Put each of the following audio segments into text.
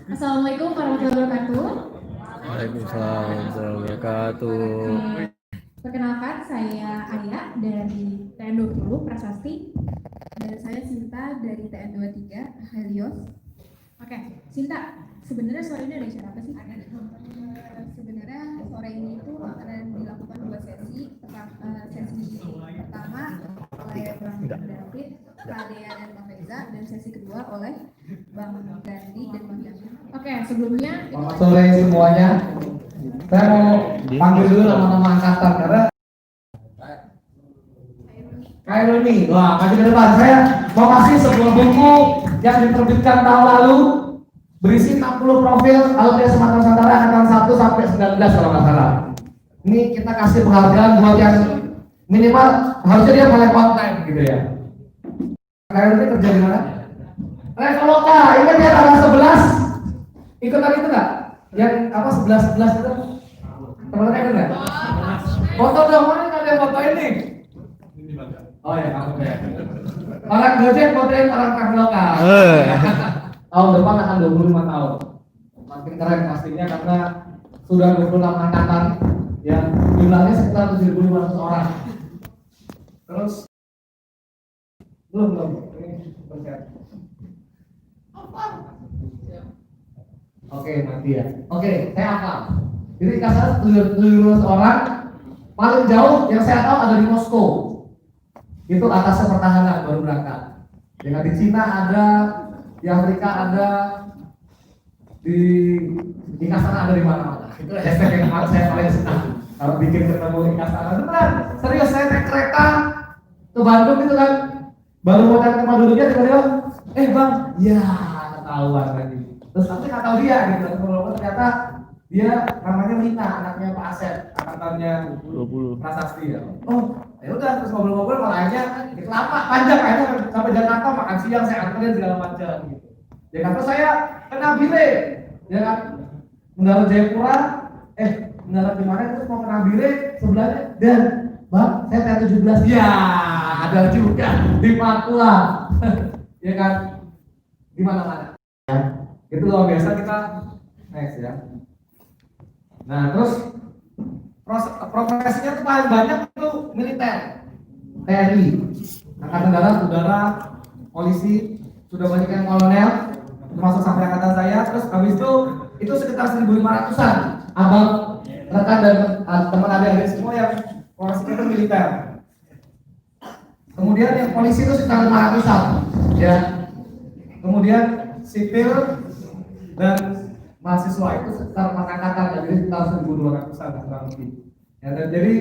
Assalamualaikum warahmatullahi wabarakatuh. Waalaikumsalam warahmatullahi wabarakatuh. Perkenalkan, saya Arya dari TN20 Prasasti dan saya Sinta dari TN23 Helios. Oke, Sinta, sebenarnya sore ini ada siapa sih? Sebenarnya sore ini itu akan dilakukan dua sesi. Sesi pertama oleh Bang David, Kak Dea dan Bang Reza, dan sesi kedua oleh Bang Gandhi dan Bang Jasmine. Oke, sebelumnya Selamat sore semuanya. Saya mau panggil dulu nama-nama angkatan karena Kairuni. Wah, maju ke depan. Saya mau kasih sebuah buku yang diterbitkan tahun lalu berisi 60 profil alumni Sumatera Nusantara angkatan 1 sampai 19 kalau nggak salah. Ini kita kasih penghargaan buat yang minimal harusnya dia paling konten gitu ya. Kairuni kerja di mana? Rekoloka. Ingat ya tanggal 11 ikutan itu nggak? Yang apa 11 itu? Teman-teman ingat nggak? Foto dong, mana nggak ada yang foto ini? Oh ya, kamu ya. Orang Gojek fotoin orang Rekoloka. Tahun depan akan 25 tahun. Makin keren pastinya karena sudah 26 angkatan yang jumlahnya sekitar 7.500 orang. Terus belum ini persiapan. Oke, nanti ya. Oke, saya hafal. Jadi kasar 7.500 orang. Paling jauh yang saya tahu ada di Moskow. Itu atasnya pertahanan baru berangkat. Dengan di Cina ada, di Afrika ada, di Kasana ada di mana-mana. Itu hashtag yang saya paling senang. Kalau bikin ketemu di Kasana, beneran. Serius saya naik kereta ke Bandung itu kan, baru mau ke rumah dulunya tiba-tiba, bang, ya ketahuan lagi. Terus nanti nggak tahu dia gitu. Ternyata dia namanya Lina, anaknya Pak Asep, angkatannya 20. Prasasti ya. Oh, ya udah terus ngobrol-ngobrol malah aja gitu lama panjang akhirnya sampai Jakarta makan siang saya anterin segala macam gitu. Jakarta saya kena bile, ya kan? Mendarat Jayapura, mendarat di mana terus mau kena bile sebelahnya dan bang saya T17 ya ada juga di Papua, ya kan? Di mana-mana. Ya. Itu luar biasa kita next ya. Nah terus profesinya itu paling banyak itu militer, TNI, angkatan darat, udara, polisi, sudah banyak yang kolonel, termasuk sampai angkatan saya. Terus habis itu sekitar 1.500-an abang, rekan dan teman adik-adik semua yang profesinya itu militer. Kemudian yang polisi itu sekitar 500-an, ya. Kemudian sipil dan mahasiswa itu sekitar 4 angkatan, jadi sekitar 1.200-an kurang lebih. Ya, dan jadi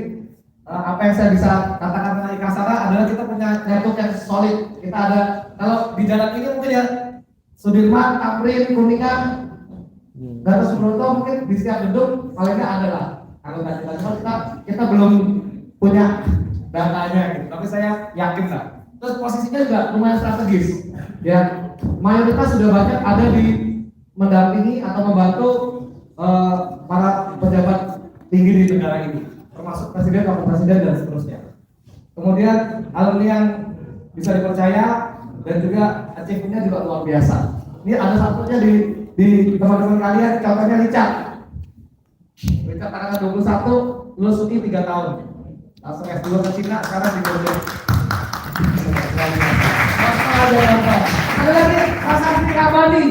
apa yang saya bisa katakan tentang Ikasara adalah kita punya network yang solid. Kita ada, kalau di jalan ini mungkin ya Sudirman, Tamrin, Kuningan, Gatot Subroto mungkin di setiap gedung palingnya ada lah. Kalau kita belum punya datanya gitu, tapi saya yakin lah. Terus posisinya juga lumayan strategis. Ya, mayoritas sudah banyak ada di mendampingi atau membantu para pejabat tinggi di negara ini, termasuk presiden, wakil presiden dan seterusnya. Kemudian alumni yang bisa dipercaya dan juga achievement-nya juga luar biasa. Ini ada satunya di teman-teman kalian, contohnya Richard tanggal 21 lulus UI 3 tahun, langsung S2 ke Cina, sekarang di Gojek. Ada lagi Prasasti Abadi,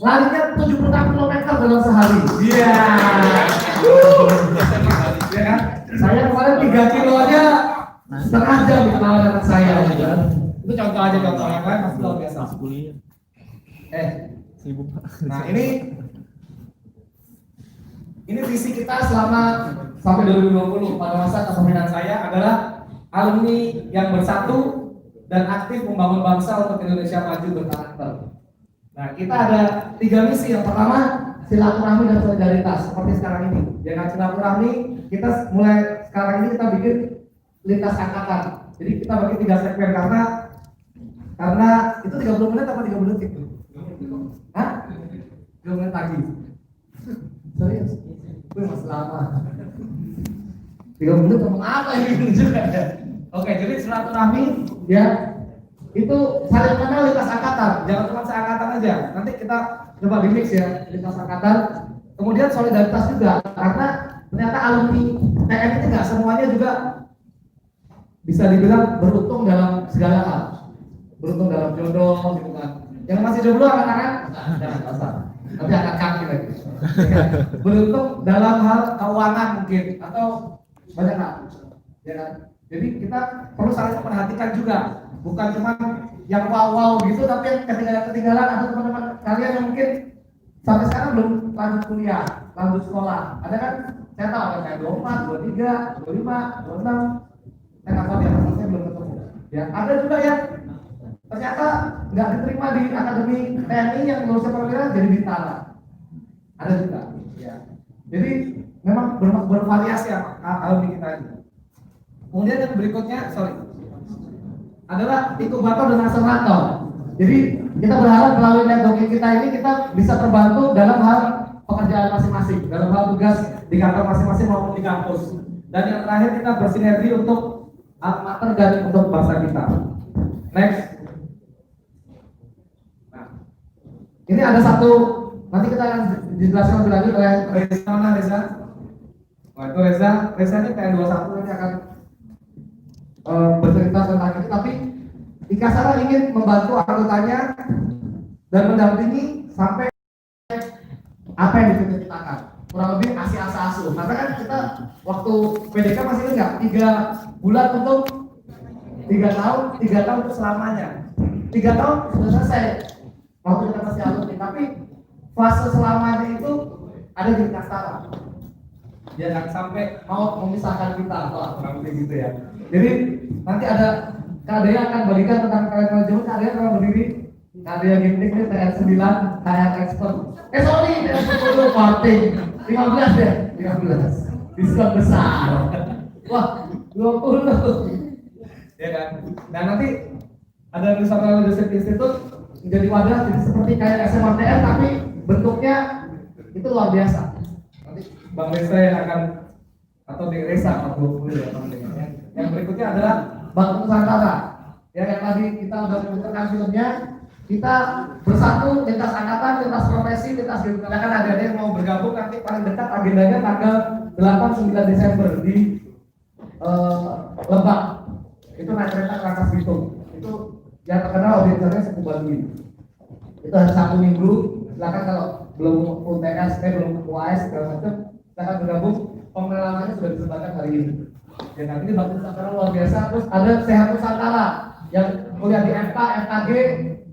larinya 76 km dalam sehari. Iya. Ya kan? Saya kemarin 3 kilo aja setengah jam lawan anak saya. Itu contoh aja, contoh yang lain masih luar biasa. Sibuk. Nah ini visi kita selama sampai 2020 pada masa kepemimpinan saya adalah alumni yang bersatu dan aktif membangun bangsa untuk Indonesia maju berkarakter. Nah, kita ada 3 misi. Yang pertama, silaturahmi dan solidaritas seperti sekarang ini. Dengan silaturahmi, kita mulai sekarang ini kita bikin lintas angkatan. Jadi kita bagi 3 segmen karena itu 30 menit apa 30 detik tuh? Hah? 30 menit pagi. Serius? Itu masih lama. 30 menit ngomong apa ini juga ya? Oke, jadi silaturahmi ya itu saling kenal lintas angkatan, jangan cuma seangkatan aja. Nanti kita coba di mix ya, lintas angkatan. Kemudian solidaritas juga, karena ternyata alumni TN ini nggak semuanya juga bisa dibilang beruntung dalam segala hal, beruntung dalam jodoh gitu kan. Yang masih jomblo anak-anak, jangan kasar, nanti akan kaki lagi. Beruntung dalam hal keuangan mungkin atau banyak hal, ya kan. Jadi kita perlu saling memperhatikan juga, bukan cuma yang wow gitu, tapi yang ketinggalan atau teman-teman kalian yang mungkin sampai sekarang belum lanjut kuliah, lanjut sekolah. Ada kan? Saya tahu ada kayak 24, 23, 25, 26. Saya nggak tahu ya, saya belum ketemu. Ya, ada juga yang ternyata nggak diterima di akademi TNI yang lulusnya perwira jadi bintara. Ada juga. Ya. Jadi memang bervariasi ya alumni kita ini. Kemudian yang berikutnya, adalah inkubator dan akselerator. Jadi kita berharap melalui networking kita ini kita bisa terbantu dalam hal pekerjaan masing-masing, dalam hal tugas di kantor masing-masing maupun di kampus. Dan yang terakhir kita bersinergi untuk alma mater dan untuk bangsa kita. Next. Nah, ini ada satu, nanti kita akan dijelaskan lebih lanjut oleh Reza. Mana Reza? Nah, itu Reza ini TN21 nanti akan bercerita tentang itu, tapi Ikasara ingin membantu anggotanya dan mendampingi sampai apa yang dicita-citakan, kurang lebih ASI asuh. Karena kan kita waktu PDK masih enggak 3 bulan untuk 3 tahun untuk selamanya. 3 tahun sudah selesai waktu kita masih alumni, tapi fase selamanya itu ada di Ikasara. Jangan sampai mau memisahkan kita, kurang lebih gitu ya. Jadi nanti ada Kak Dea akan bagikan tentang kalian manajemen. Kak Dea kalau berdiri, Kak Dea Ginting ini TN9 kayak expert. Sorry, TN10 parting 15 deh, 15 diskon besar. Wah, 20 ya kan. Nah nanti ada Nusantara Leadership Institute menjadi wadah, jadi seperti kayak SMRTN tapi bentuknya itu luar biasa. Nanti Bang Reza yang akan, atau di Reza 20 ya Bang Reza. Yang berikutnya adalah Bank Nusantara. Ya, yang tadi kita udah memutarkan filmnya, kita bersatu lintas angkatan, lintas profesi, lintas geografi. Kan ada yang mau bergabung nanti paling dekat agendanya tanggal 8-9 Desember di Lebak. Itu naik kereta ke Rangkas Bitung. Itu yang terkenal audiensnya Sepu Baduy. Itu hari Sabtu Minggu. Silakan kalau belum UTS, belum UAS segala macam, silakan bergabung. Pengalamannya sudah disebarkan hari ini. Ya, nah ini Bank Nusantara luar biasa. Terus ada Sehat Nusantara yang kuliah di FK, FKG,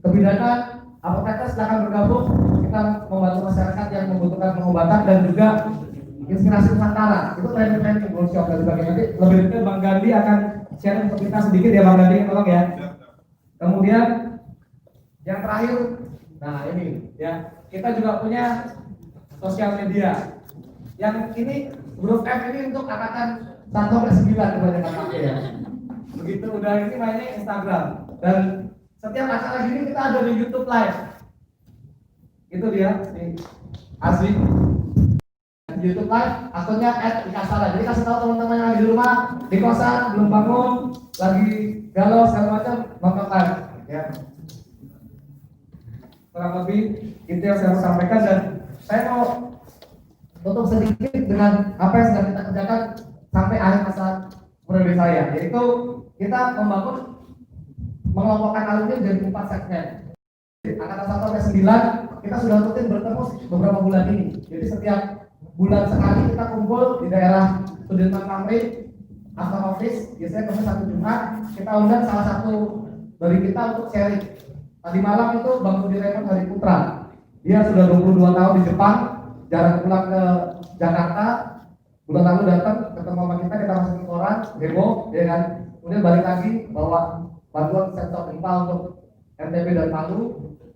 kebidanan, apoteker, silakan bergabung. Kita membantu masyarakat yang membutuhkan pengobatan dan juga inspirasi Nusantara. Itu training workshop dan sebagainya. Nanti lebih detail Bang Gandhi akan share untuk kita sedikit ya Bang Gandhi, tolong ya. Kemudian yang terakhir, nah ini ya, kita juga punya sosial media. Yang ini grup F ini untuk angkatan 1-9 kebanyakan pakai ya. Begitu udah ini mainnya Instagram, dan setiap acara gini kita ada di YouTube live. Itu dia nih, asli di YouTube live akunnya @ikasara. Jadi kasih tahu teman-teman yang di rumah, di kosan belum bangun, lagi galau segala macam, nonton live ya. Kurang lebih itu yang saya mau sampaikan, dan saya mau tutup sedikit dengan apa yang sedang kita kerjakan sampai akhir masa periode saya, yaitu kita mengelompokkan alumni menjadi 4 segmen. Angkatan 1 sampai 9 kita sudah rutin bertemu beberapa bulan ini. Jadi setiap bulan sekali kita kumpul di daerah Sudirman Tamrin, After Office, biasanya ketemu satu Jumat. Kita undang salah satu dari kita untuk sharing. Tadi malam itu Bang Budi Raymond Hari Putra. Dia sudah 22 tahun di Jepang, jarang pulang ke Jakarta. Bulan lalu datang ketemu sama kita masukin koran, demo, ya kan. Kemudian balik lagi bawa bantuan sensor gempa untuk NTB dan Palu,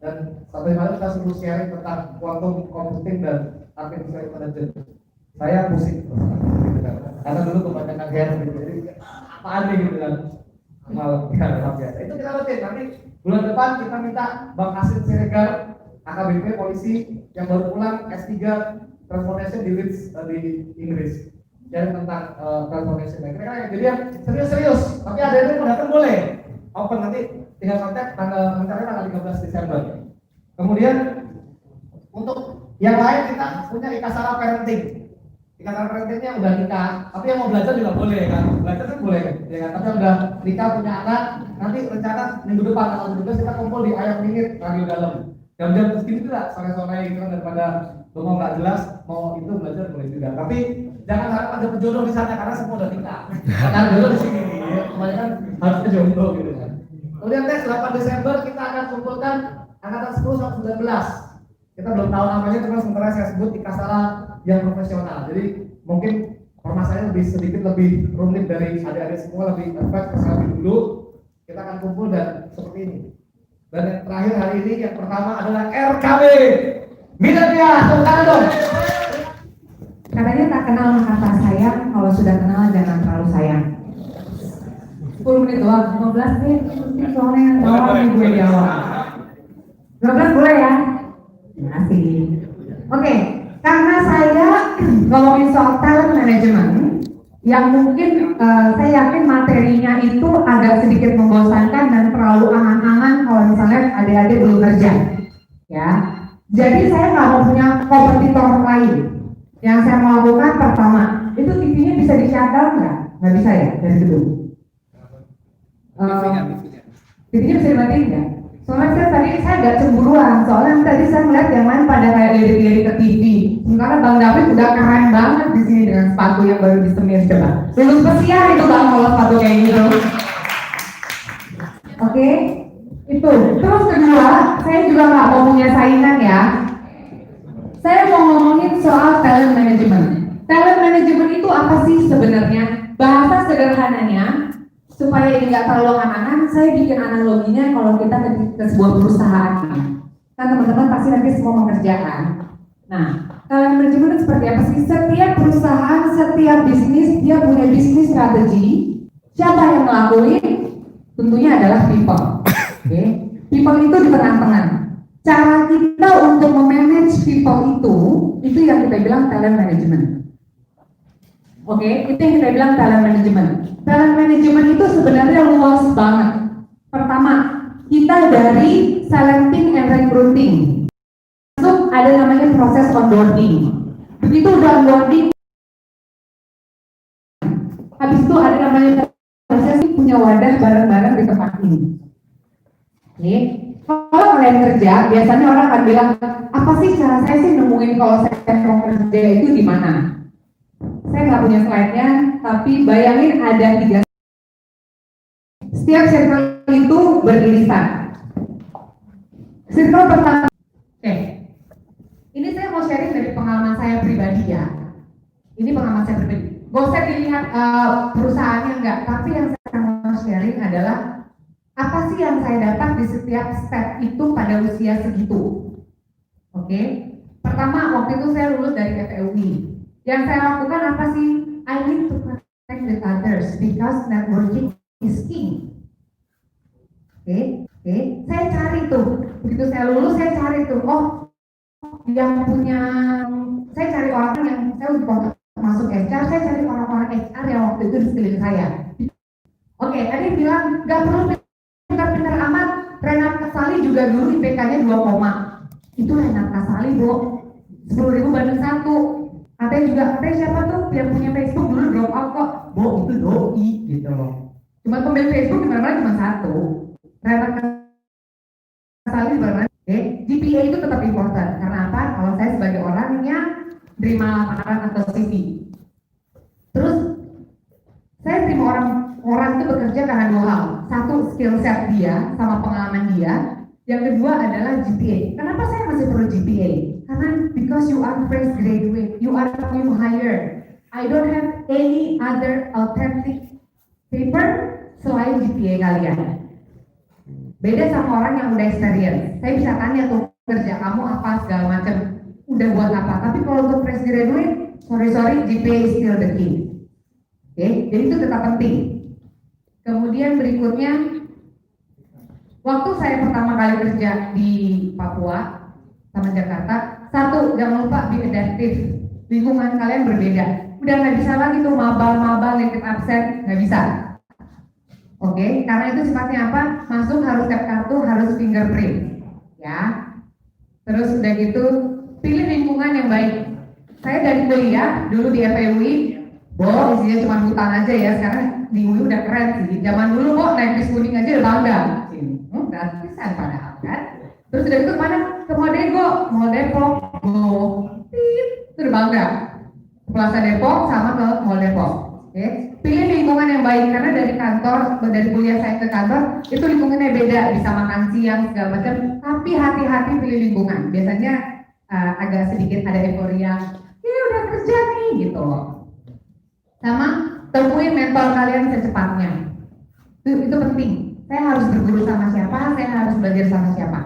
dan sampai malam kita suruh sharing tentang quantum computing dan artificial intelligence. Saya pusing, gitu kan. Karena dulu kebanyakan game gitu, jadi apaan nih gitu kan. Malam biasa. Itu kita rutin. Nanti bulan depan kita minta Bang Asin Siregar, AKBP polisi yang baru pulang S3 Transformation di Leeds di Inggris, dan tentang transformation. Kira-kira jadi yang serius-serius, tapi ada yang mau datang boleh. Open, nanti tinggal kontak tanggal 13 Desember. Kemudian Untuk yang lain kita punya Ikasara parenting. Ikasara parentingnya udah nikah, tapi yang mau belajar juga boleh kan? Belajar kan boleh, ya kan? Tapi yang udah nikah punya anak, nanti rencana minggu depan atau minggu depan kita kumpul di Ayam Dingin Radio Dalam. Jam-jam segini juga sore-sore gitu kan, daripada lo mau nggak jelas mau itu belajar boleh juga. Tapi jangan harap ada pejodoh di sana karena semua udah nikah. Karena dulu di sini, ya, kebanyakan harusnya jomblo gitu kan. Kemudian tes 8 Desember kita akan kumpulkan angkatan 10 sampai 19. Kita belum tahu namanya, cuma sementara saya sebut Ikasara yang profesional. Jadi mungkin permasalahannya lebih sedikit lebih rumit dari adik-adik semua, lebih efek sekali dulu. Kita akan kumpul dan seperti ini. Dan yang terakhir hari ini yang pertama adalah RKB. Minatnya, tepuk dong. Katanya tak kenal maka tak sayang, kalau sudah kenal jangan terlalu sayang. 10 menit doang, 15 menit, soalnya jawab nih gue jawab. 12 boleh ya? Terima kasih. Oke, karena saya ngomongin soal talent management, yang mungkin saya yakin materinya itu agak sedikit membosankan dan terlalu angan-angan kalau misalnya adik-adik belum kerja, ya. Jadi saya nggak mau punya kompetitor lain. Yang saya mau lakukan pertama, itu TV-nya bisa di-shutdown nggak? Nggak bisa ya dari gedung. TV-nya bisa dimatiin nggak? Soalnya saya agak cemburuan, soalnya tadi saya melihat yang lain pada kayak lirik-lirik ke TV. Sementara Bang David udah keren banget di sini dengan sepatu yang baru disemir, coba. Lulus pesiar itu Bang kalau sepatu kayak gitu. Oke, itu. Terus kedua, saya juga nggak mau punya saingan ya. Saya mau ngomongin soal talent management. Talent management itu apa sih sebenarnya? Bahasa sederhananya, supaya ini nggak terlalu angan-angan, saya bikin analoginya kalau kita ke sebuah perusahaan. Kan teman-teman pasti nanti semua mengerjakan. Nah, talent management itu seperti apa sih? Setiap perusahaan, setiap bisnis, dia punya bisnis strategi. Siapa yang ngelakuin? Tentunya adalah people. Oke, people itu di tengah-tengah. Cara kita untuk memanage people itu yang kita bilang talent management. Oke, itu yang kita bilang talent management. Talent management itu sebenarnya luas banget. Pertama, kita dari selecting and recruiting. Masuk ada namanya proses onboarding. Begitu udah onboarding, habis itu ada namanya proses punya wadah bareng-bareng di tempat ini. Oke. Kalau kalian kerja, biasanya orang akan bilang, apa sih cara saya sih nemuin kalau saya mau kerja itu di mana? Saya nggak punya slide-nya, tapi bayangin ada 3. Setiap circle itu beririsan. Circle pertama, oke. Ini saya mau sharing dari pengalaman saya pribadi ya. Ini pengalaman saya pribadi. Gak usah dilihat perusahaannya enggak, tapi yang saya mau sharing adalah apa sih yang saya dapat di setiap step itu pada usia segitu. Oke. Pertama, waktu itu saya lulus dari FEUI. Yang saya lakukan apa sih? I need to connect with others because networking is king. Oke. Saya cari tuh. Begitu saya lulus, saya cari tuh. Oh, yang punya, saya cari orang yang saya udah masuk HR, saya cari orang-orang HR yang waktu itu di sekeliling saya. Oke, ada yang bilang nggak perlu pintar-pintar amat. Renat Kasali juga dulu IPK-nya 2, itu Renat Kasali, Bu. 10.000 banding 1. Katanya juga, katanya siapa tuh yang punya Facebook dulu drop out kok. Bu, itu doi gitu loh. Cuma pemilik Facebook di mana-mana cuma 1. Renat Kasali benar. GPA itu tetap important. Karena apa? Kalau saya sebagai orang yang terima lamaran atau CV. Terus saya terima orang itu bekerja karena 2 hal. Satu, skill set dia sama pengalaman dia. Yang kedua adalah GPA. Kenapa saya masih perlu GPA? Karena because you are fresh graduate, you are new hire. I don't have any other authentic paper selain GPA kalian. Beda sama orang yang udah experience. Saya bisa tanya tuh, kerja kamu apa segala macam, udah buat apa. Tapi kalau untuk fresh graduate, sorry, GPA is still the key. Oke, jadi itu tetap penting. Kemudian berikutnya, waktu saya pertama kali kerja di Papua sama Jakarta, satu, jangan lupa be adaptive. Lingkungan kalian berbeda. Udah nggak bisa lagi tuh mabal, nitip absen, nggak bisa. Oke, karena itu sifatnya apa? Masuk harus tap kartu, harus fingerprint, ya. Terus udah gitu pilih lingkungan yang baik. Saya dari kuliah dulu di FEUI, isinya cuma hutan aja ya. Sekarang di UI udah keren sih. Zaman dulu naik bis kuning aja udah bangga. Gratisan padahal kan. Terus dari itu kemana? Ke Modego, Mall Depok, itu udah bangga. Plaza Depok sama ke Mall Depok. Oke. Pilih lingkungan yang baik karena dari kantor, dari kuliah saya ke kantor itu lingkungannya beda, bisa makan siang segala macam. Tapi hati-hati pilih lingkungan. Biasanya agak sedikit ada euforia. Ya udah kerja nih gitu loh. Sama temuin mentor kalian secepatnya. Itu penting. Saya harus berguru sama siapa, saya harus belajar sama siapa.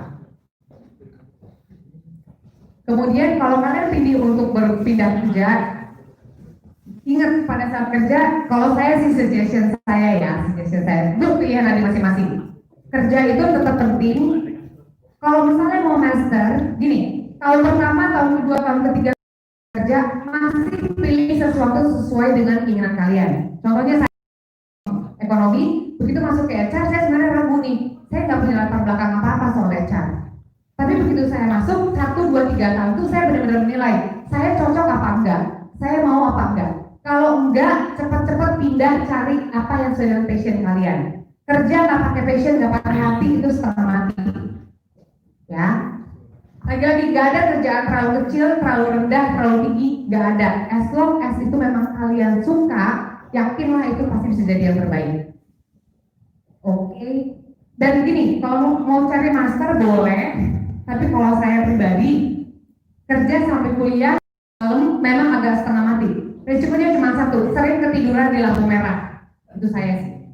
Kemudian kalau kalian pilih untuk berpindah kerja, ingat pada saat kerja, kalau saya sih suggestion saya, itu pilihan dari masing-masing. Kerja itu tetap penting. Kalau misalnya mau master, gini, tahun pertama, tahun kedua, tahun ketiga kerja, masih pilih sesuatu sesuai dengan keinginan kalian. Contohnya saya ekonomi, begitu masuk ke HR, saya sebenarnya ragu nih, saya nggak punya latar belakang apa-apa soal HR. Tapi begitu saya masuk 1, 2, 3 tahun itu saya benar-benar menilai saya cocok apa enggak, saya mau apa enggak. Kalau enggak, cepat-cepat pindah cari apa yang sesuai dengan passion kalian. Kerja nggak pakai passion, nggak pakai hati itu setengah mati. Ya, lagi-lagi nggak ada kerjaan terlalu kecil, terlalu rendah, terlalu tinggi, nggak ada. As long as itu memang kalian suka, yakinlah itu pasti bisa jadi yang terbaik. Oke. Dan gini, kalau mau cari master boleh. Tapi kalau saya pribadi, kerja sampai kuliah malam memang agak setengah mati. Risikonya cuma satu, sering ketiduran di lampu merah. Itu saya sih.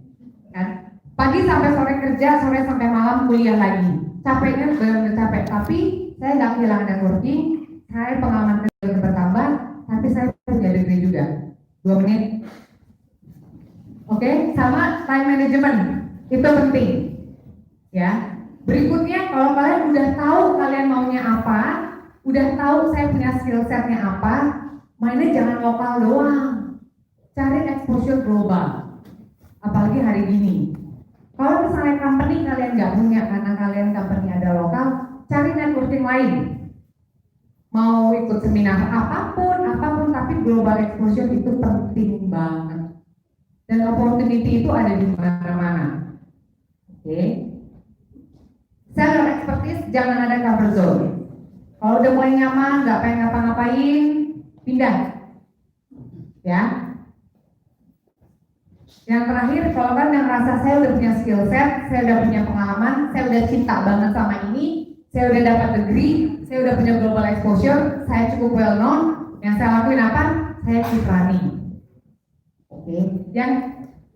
Kan? Pagi sampai sore kerja, sore sampai malam kuliah lagi. Capeknya benar-benar capek. Tapi saya nggak kehilangan networking, saya pengalaman kerja bertambah, tapi saya punya degree juga. 2 menit. Oke, sama time management itu penting. Ya. Berikutnya, kalau kalian udah tahu kalian maunya apa, udah tahu saya punya skill setnya apa, mainnya jangan lokal doang. Cari exposure global. Apalagi hari gini. Kalau misalnya company kalian nggak punya karena kalian company ada lokal, cari networking lain. Mau ikut seminar apapun, tapi global exposure itu penting banget. Dan opportunity itu ada di mana-mana. Oke. Seller expertise jangan ada comfort zone. Kalau udah mulai nyaman, nggak pengen ngapa-ngapain, pindah. Ya. Yang terakhir, kalau kan yang merasa saya udah punya skill set, saya udah punya pengalaman, saya udah cinta banget sama ini, saya udah dapat degree, saya udah punya global exposure, saya cukup well known. Yang saya lakuin apa? Saya keep running. Oke. Yang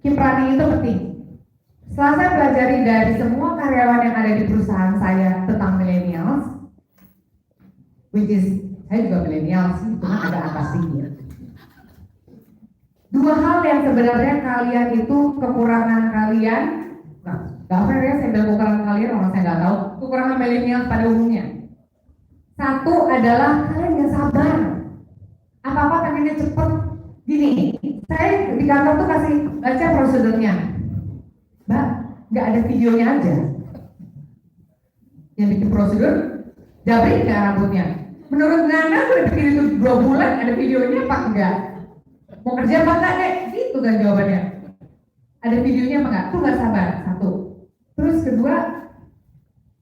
keep running itu penting. Setelah saya pelajari dari semua karyawan yang ada di perusahaan saya tentang millennials, which is saya juga millennials, itu kan agak atas tinggi. 2 hal yang sebenarnya kalian itu kekurangan kalian, nggak fair ya saya bilang kekurangan kalian, orang saya nggak tahu kekurangan millennials pada umumnya. 1 adalah kalian nggak sabar, apa-apa pengennya cepet. Gini, saya di kantor tuh kasih baca prosedurnya. Mbak, nggak ada videonya aja. Yang bikin prosedur, jabrik nggak rambutnya? Menurut Nana, udah bikin itu 2 bulan, ada videonya apa enggak? Mau kerja apa enggak, Dek? Gitu kan jawabannya. Ada videonya apa enggak? Tuh nggak sabar, 1. Terus kedua,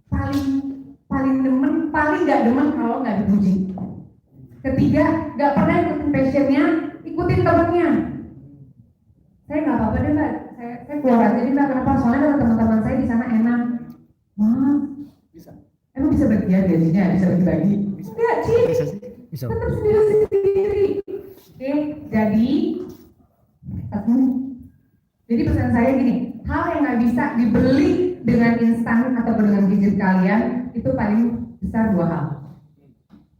paling demen, paling nggak demen kalau nggak dipuji. Ketiga, nggak pernah ikutin passionnya, ikutin temennya. Saya nggak apa-apa deh Mbak, saya keluar aja nih Mbak, kenapa? Soalnya kalau teman-teman saya di sana enak. Wah, Bisa. emang bisa bagian gajinya, bisa bagi-bagi? Enggak, Ci, Bisa. tetap sendiri-sendiri. Oke, jadi pesan saya gini, hal yang nggak bisa dibeli dengan instan atau dengan gadget kalian, itu paling besar 2 hal.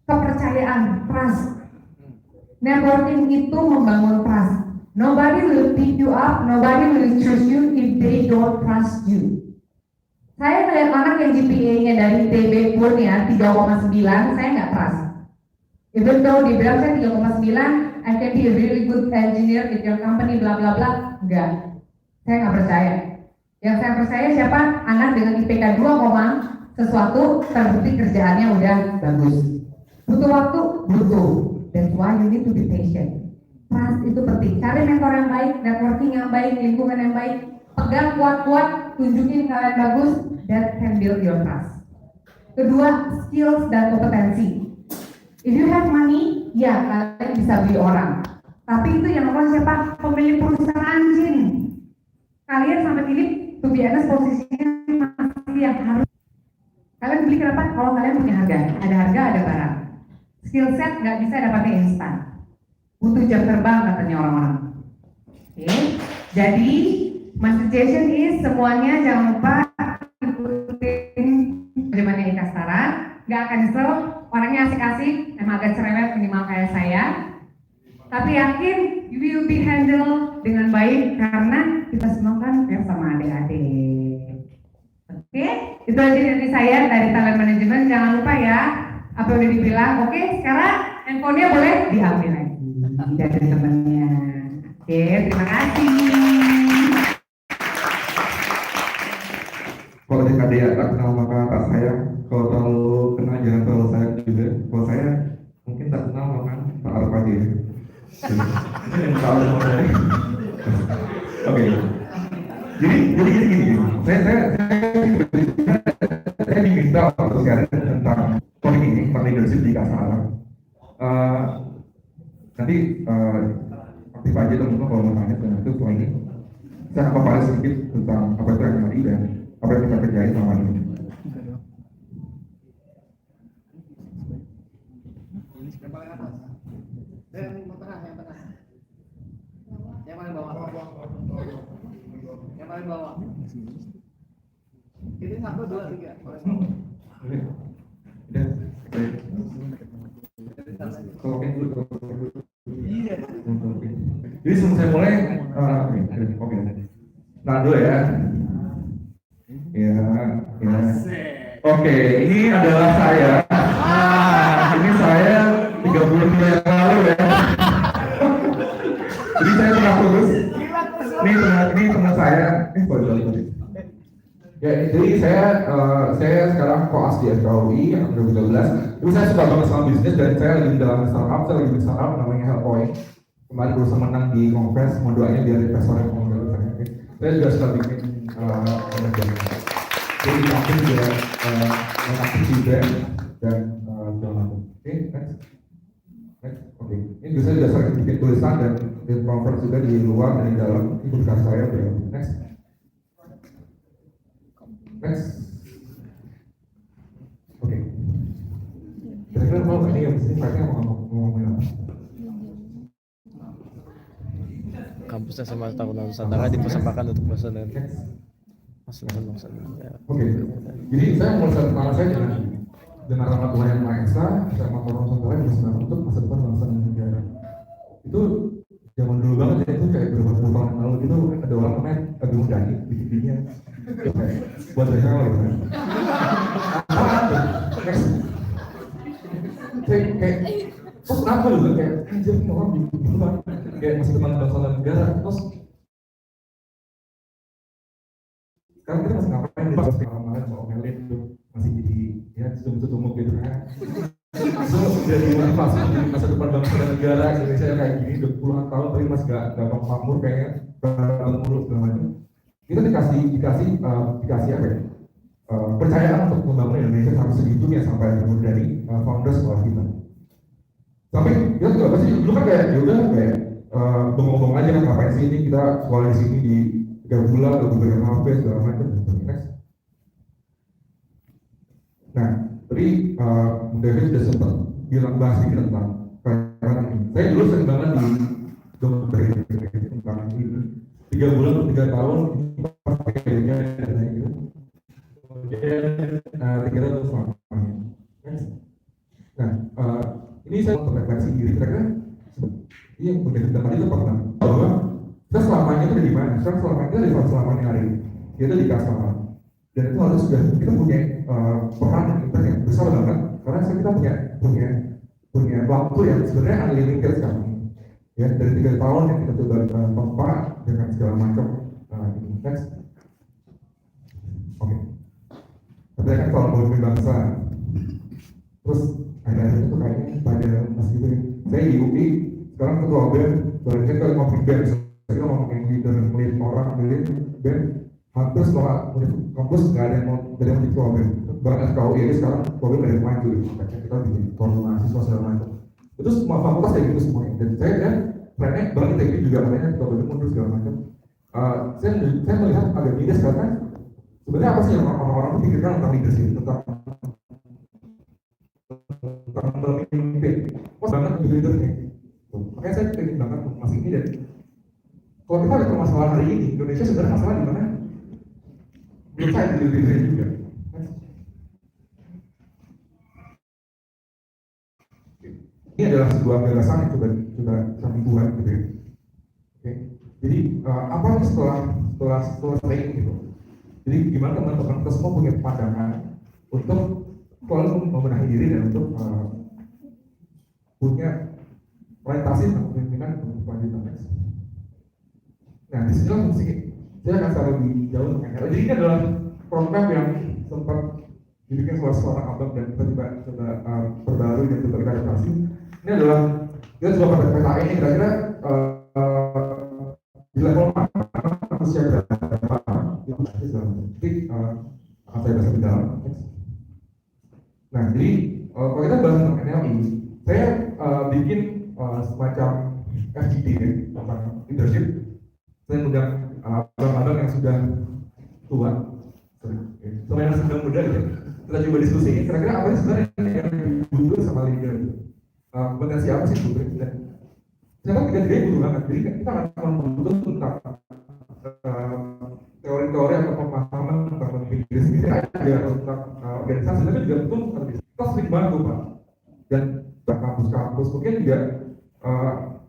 Kepercayaan, trust. Networking itu membangun trust. Nobody will pick you up, nobody will choose you if they don't trust you. Saya melihat anak yang GPA-nya dari ITB pun ya 3,9, saya nggak trust. Even though dibilang saya 3,9, I can be a really good engineer with your company, bla bla bla, enggak. Saya nggak percaya. Yang saya percaya siapa? Anak dengan IPK 2, sesuatu terbukti kerjaannya udah bagus. Butuh waktu? Butuh. That's why you need to be patient. Trust itu penting. Cari mentor yang baik, networking yang baik, lingkungan yang baik. Pegang kuat-kuat, tunjukin kalian bagus, that can build your trust. Kedua, skills dan kompetensi. If you have money, ya kalian bisa beli orang. Tapi itu yang orang siapa? Pemilik perusahaan Jin. Kalian sampai ini, to be honest, posisinya masih yang harus. Kalian beli kenapa? Kalau kalian punya harga, ada barang. Skill set nggak bisa dapatnya instan. Butuh jam terbang katanya orang-orang. Oke, jadi my suggestion is semuanya jangan lupa ikutin bagaimana Ika saran. Nggak akan nyesel, orangnya asik-asik, emang agak cerewet minimal kayak saya. Tapi yakin you will be handle dengan baik karena kita semua kan kayak sama adik-adik. Oke, itu aja dari saya dari talent management. Jangan lupa ya apa yang udah dibilang. Oke, sekarang handphonenya boleh diambil lagi dari temannya. Oke, terima kasih. Kalau jika dia tak kenal maka tak sayang. Kalau terlalu kenal jangan terlalu sayang juga. Kalau saya mungkin tak kenal maka tak harap aja ya. Oke. Jadi gini. Saya diminta untuk sharing tentang topik ini tentang leadership di Kasara. Nanti aktif aja teman-teman kalau mau tanya tentang itu soal ini. Saya akan bahas sedikit tentang apa itu MRI dan apa yang kita kerjain selama ini. Yang paling atas. Yang tengah. Yang paling bawah. Yang paling bawah. Ini 1, 2, 3. Jadi sebelum saya mulai, oke. Nah dulu ya. Oke, ini adalah saya. Ini saya 30 menit yang lalu ya. Jadi saya pernah kurus. Ini teman saya. Sorry. Ya, jadi saya sekarang koas di FKUI yang 2013. Tapi saya suka banget sama bisnis dan saya lagi di dalam startup. Saya lagi di startup namanya Helppoint. Kemarin berusaha menang di kongres. Mohon doanya biar investor yang mau ngeliat saya. Saya juga suka bikin jadi aku juga mengaktif juga dan jalan. Oke, next. Oke. Ini juga saya sering bikin tulisan dan conference juga di luar dan di dalam. Ini tulisan saya. Next. Oke. Kira-kira mau nggak nih yang mesti mereka mau ngomongin apa? Kampusnya sama Tahunan Nusantara dipersembahkan untuk pesanan Nusantara. Oke. Jadi saya mau perkenalan saya dengan rahmat Tuhan yang Maha Esa, sama Tahunan Nusantara dipersembahkan untuk masa depan bangsa dan negara. Itu zaman dulu banget ya, itu kayak beberapa puluh tahun yang lalu gitu ada orang namanya Agung Mudani di TV-nya. Buat saya gitu. Kayak terus kenapa juga kayak anjir orang gitu kan kayak masih teman bangsa dan negara terus sekarang kita masih ngapain di pas kemarin mau omelin itu masih jadi ya tumbuh gitu kan terus jadi motivasi di masa depan bangsa dan negara Indonesia kayak gini udah puluhan tahun tapi masih gak makmur kayaknya berumur segala macam kita dikasih apa ya percayaan untuk membangun Indonesia sampai segitunya sampai bermula dari founders sekolah kita. Tapi kita juga pasti dulu kan kayak yaudah kayak ngomong aja kan ngapain sih ini kita sekolah di sini di 3 bulan lalu berikan HP segala macam. Next. Nah, tadi David sudah sempat bilang bahas sedikit tentang karena ini. Saya dulu sering banget di dokter tentang ini 3 bulan atau 3 tahun ini pakainya dan gitu. Kemudian 3 tahun selamanya. Nah, ini saya untuk refleksi diri kira-kira ini yang menjadi tadi itu pernah bahwa kita selamanya itu di mana? Selamanya kita di selamanya hari ini kita di customer dan itu harus sudah kita punya peran dan impact yang besar banget karena kita punya waktu yang sebenarnya unlimited sekarang ya dari 3 tahun yang kita coba pompa dengan segala macam next oke. Tapi kan kalau memimpin bangsa terus akhir-akhir itu kayaknya pada mas gitu ya. Saya di UI sekarang ketua BEM, barusan kalau ngomongin BEM, saya ngomongin leader, ngeliat orang, ngeliat BEM, hampir semua kampus nggak ada yang mau jadi ketua BEM. Bahkan FKUI ini sekarang ketua BEM ada yang maju, makanya kita bikin forum mahasiswa segala macam. Itu semua fakultas kayak gitu semuanya. Dan saya kan trennya balik teknik juga makanya ketua BEM mundur segala macam. Saya melihat agak miris karena sebenarnya apa sih yang orang-orang pikirkan tentang leadership, tentang pemimpin. Kok banget menjadi leadernya? Makanya saya pengen banget mas ini dan kalau kita lihat permasalahan hari ini, Indonesia sebenarnya masalah di mana? Menurut saya di leadernya juga. Ini adalah sebuah gagasan yang sudah kami buat gitu ya. Oke. Jadi apa nih setelah selesai gitu? Jadi gimana teman-teman kita semua punya pandangan untuk selalu membenahi diri dan untuk punya orientasi tentang kepemimpinan untuk kelanjutan. Nah, di sini fungsi saya akan secara lebih jauh mengenai. Jadi ini adalah program yang sempat dibikin oleh seorang abang dan kita juga coba perbarui dan coba adaptasi. Ini adalah kita coba pada peta ini kira-kira di level mana manusia berada. Jadi akan saya bahas lebih dalam. Nah, jadi kalau kita bahas tentang NLI, saya bikin semacam FGD ya, tentang leadership. Saya undang abang-abang yang sudah tua, sama yang sedang muda gitu. Kita coba diskusi, kira-kira apa sih sebenarnya yang dibutuhkan sama leader? Kompetensi apa sih butuh? Dan ternyata tiga-tiga butuh banget. Jadi kita akan membutuhkan tentang teori-teori atau pemahaman tentang pemimpin sendiri ya tentang organisasi, tapi juga betul kita sering bantu Pak. Dan kampus-kampus mungkin juga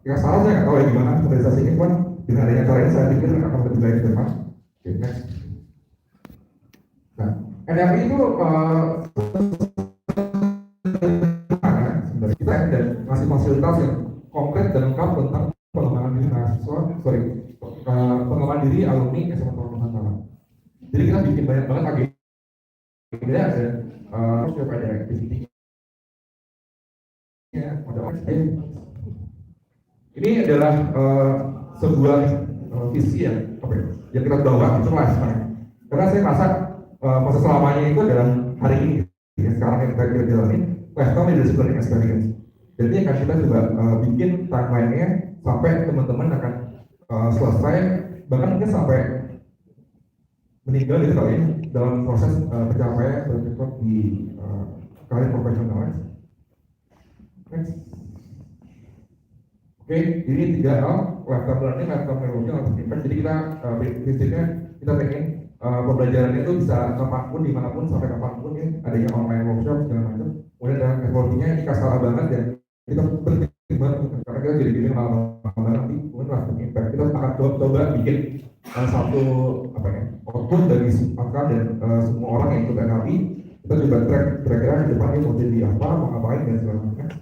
ya salah saya nggak tahu ya gimana organisasi ini kan dengan adanya cara ini saya pikir akan lebih baik ke depan. Oke, next. Nah, NFI itu sebenarnya kita dan ngasih fasilitas yang konkret dan lengkap tentang pengembangan diri mahasiswa, pengembangan diri alumni SMA Nusantara. Jadi kita bikin banyak banget agenda ada ada activity ini adalah sebuah visi yang kita bawa itu lah sekarang. Karena saya rasa masa selamanya itu adalah hari ini ya, sekarang yang kita jalanin lifetime leadership learning experience. Jadi akan kita coba bikin timeline-nya sampai teman-teman akan selesai bahkan mungkin sampai meninggal gitu kali ya dalam proses pencapaian berikut di karir profesional. Oke, jadi 3 hal, lifetime learning, lifetime learning, lifetime impact. Jadi kita prinsipnya kita pengen pembelajaran itu bisa kapanpun, dimanapun, sampai kapanpun ya, adanya online workshop segala macam. Kemudian dalam evolusinya ini kasar banget dan kita penting banget karena kita jadi bikin hal-hal nanti. Kemudian lifetime impact kita akan coba bikin satu apa ya output dari akar dan semua orang yang ikut NLI. Kita coba track kira-kira di depannya mau jadi apa, mau ngapain dan segala macam.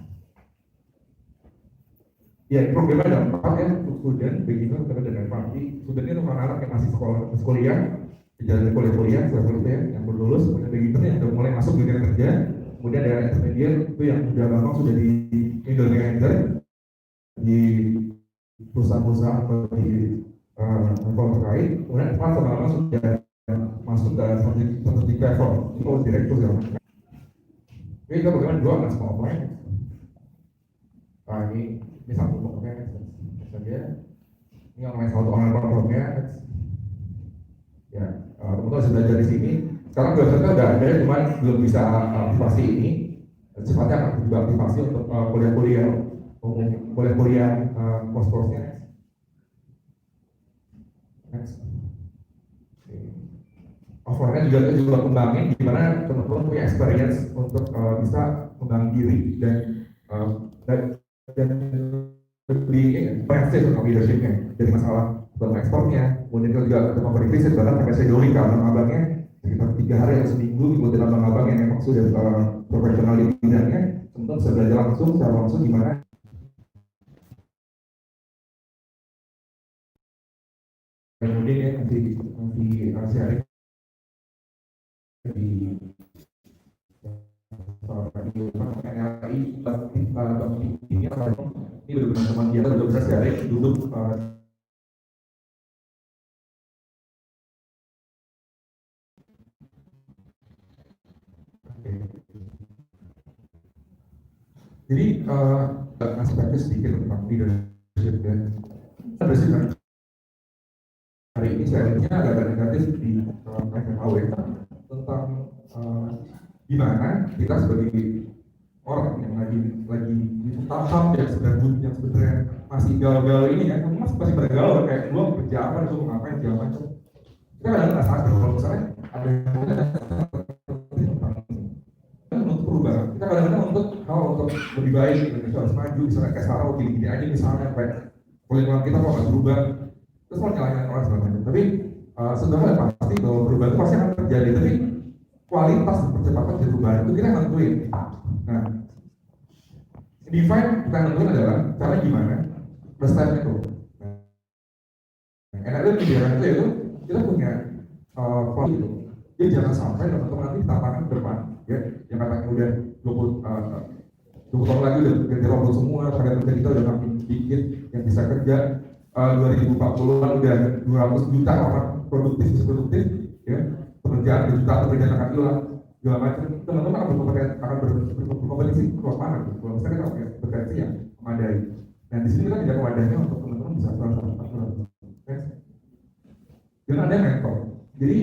Ya, programnya ada 4 ya untuk student, beginner, dan advance. Student itu anak-anak yang masih kuliah, jalan kuliah, ya, yang baru lulus, kemudian beginner yang sudah mulai masuk dunia kerja, kemudian ada intermediate itu yang sudah lama sudah di middle manager di perusahaan-perusahaan atau di level terkait, kemudian advance lama sudah masuk ke strategi level, itu direktur segala macam. Oke, kita bagaimana 2 nggak semua offline. Nah, ini satu pokoknya saja. Ini yang namanya satu online platformnya. Ya, teman-teman sudah belajar di sini. Sekarang website udah ada, cuman belum bisa aktivasi ini. Cepatnya akan juga aktivasi untuk kuliah-kuliah course-nya. Next. Offline-nya juga kita juga kembangin gimana teman-teman punya experience untuk bisa mengembangkan diri dan lebih prinsip tentang leadership-nya dari masalah tentang ekspornya, kemudian kita juga ada memberi riset bahkan sampai saya doli ke abang-abangnya sekitar 3 hari atau seminggu ikutin abang-abang yang memang sudah profesional di bidangnya, teman-teman bisa belajar langsung secara langsung gimana kemudian ya nanti sharing di NLI ini benar-benar teman dia udah bisa sharing duduk jadi aspeknya sedikit tentang leadership dan leadership kan hari ini sharingnya agak negatif di FMAW tentang gimana kita sebagai orang yang lagi di tahap yang sebenarnya masih galau-galau ini kan, masih pada galau kayak gua kerja apa, gua ngapain segala macam. Kita kadang nggak sadar kalau misalnya ada untuk perubahan. Kita kadang-kadang untuk lebih baik, Indonesia harus maju, misalnya kayak sekarang gini-gini aja misalnya kayak lingkungan kita kok nggak berubah, terus mau nyalain orang segala macam. Tapi sebenarnya pasti bahwa perubahan itu pasti akan terjadi, tapi kualitas dan percepatan dari perubahan itu kita nentuin. Nah, define kita nentuin adalah cara gimana step itu. Enaknya di dalam itu yaitu kita punya plan itu. Jadi jangan sampai teman-teman nanti tantangan ke depan, ya, yang katanya udah 20 tahun lagi udah ganti robot semua, pada kerja kita udah makin sedikit yang bisa kerja. 2040-an udah 200 juta orang produktif, ya. Pekerjaan akan hilang, segala macam. Teman-teman akan berkompetisi keluar mana? Kalau misalnya kita punya berkompetisi yang memadai. Nah di sini kita tidak memadainya untuk teman-teman bisa selalu. Dan ada mentor. Jadi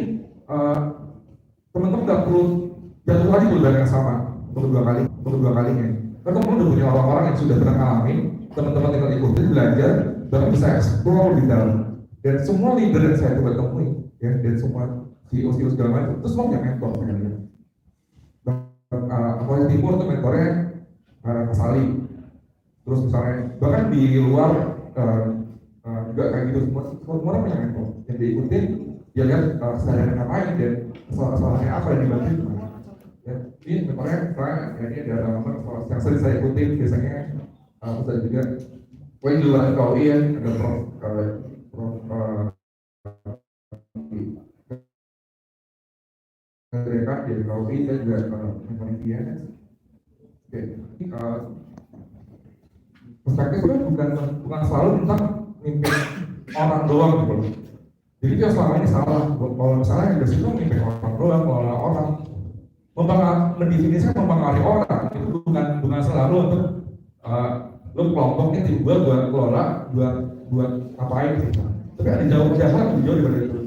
teman-teman nggak perlu jatuh lagi perubahan yang sama untuk kedua kalinya. Karena teman-teman udah punya orang-orang yang sudah pernah ngalamin. Teman-teman tinggal ikutin, belajar, bahkan bisa explore di dalam. Dan semua leader yang saya coba temui, ya, dan semua CEO segala macam, itu semua punya mentor sebenarnya. Aku di timur itu mentornya Mas Ali. Terus misalnya bahkan di luar juga kayak gitu, semua punya mentor yang diikutin, dia lihat kesadaran ngapain dan kesalahannya apa yang dibantu gimana. Ya, ini mentornya misalnya ini ada nomor yang sering saya ikutin biasanya saya juga di luar KUI ya, ada mereka dari KUI saya juga mengenai dia. Oke, perspektif itu bukan selalu tentang mimpin orang doang gitu. Jadi itu selama ini salah. Kalau misalnya yang dari situ mimpin orang doang, mengelola orang, mendefinisikan mempengaruhi orang itu bukan selalu untuk lo kelompoknya tim gue buat kelola, buat ngapain gitu. Tapi ada jauh daripada itu.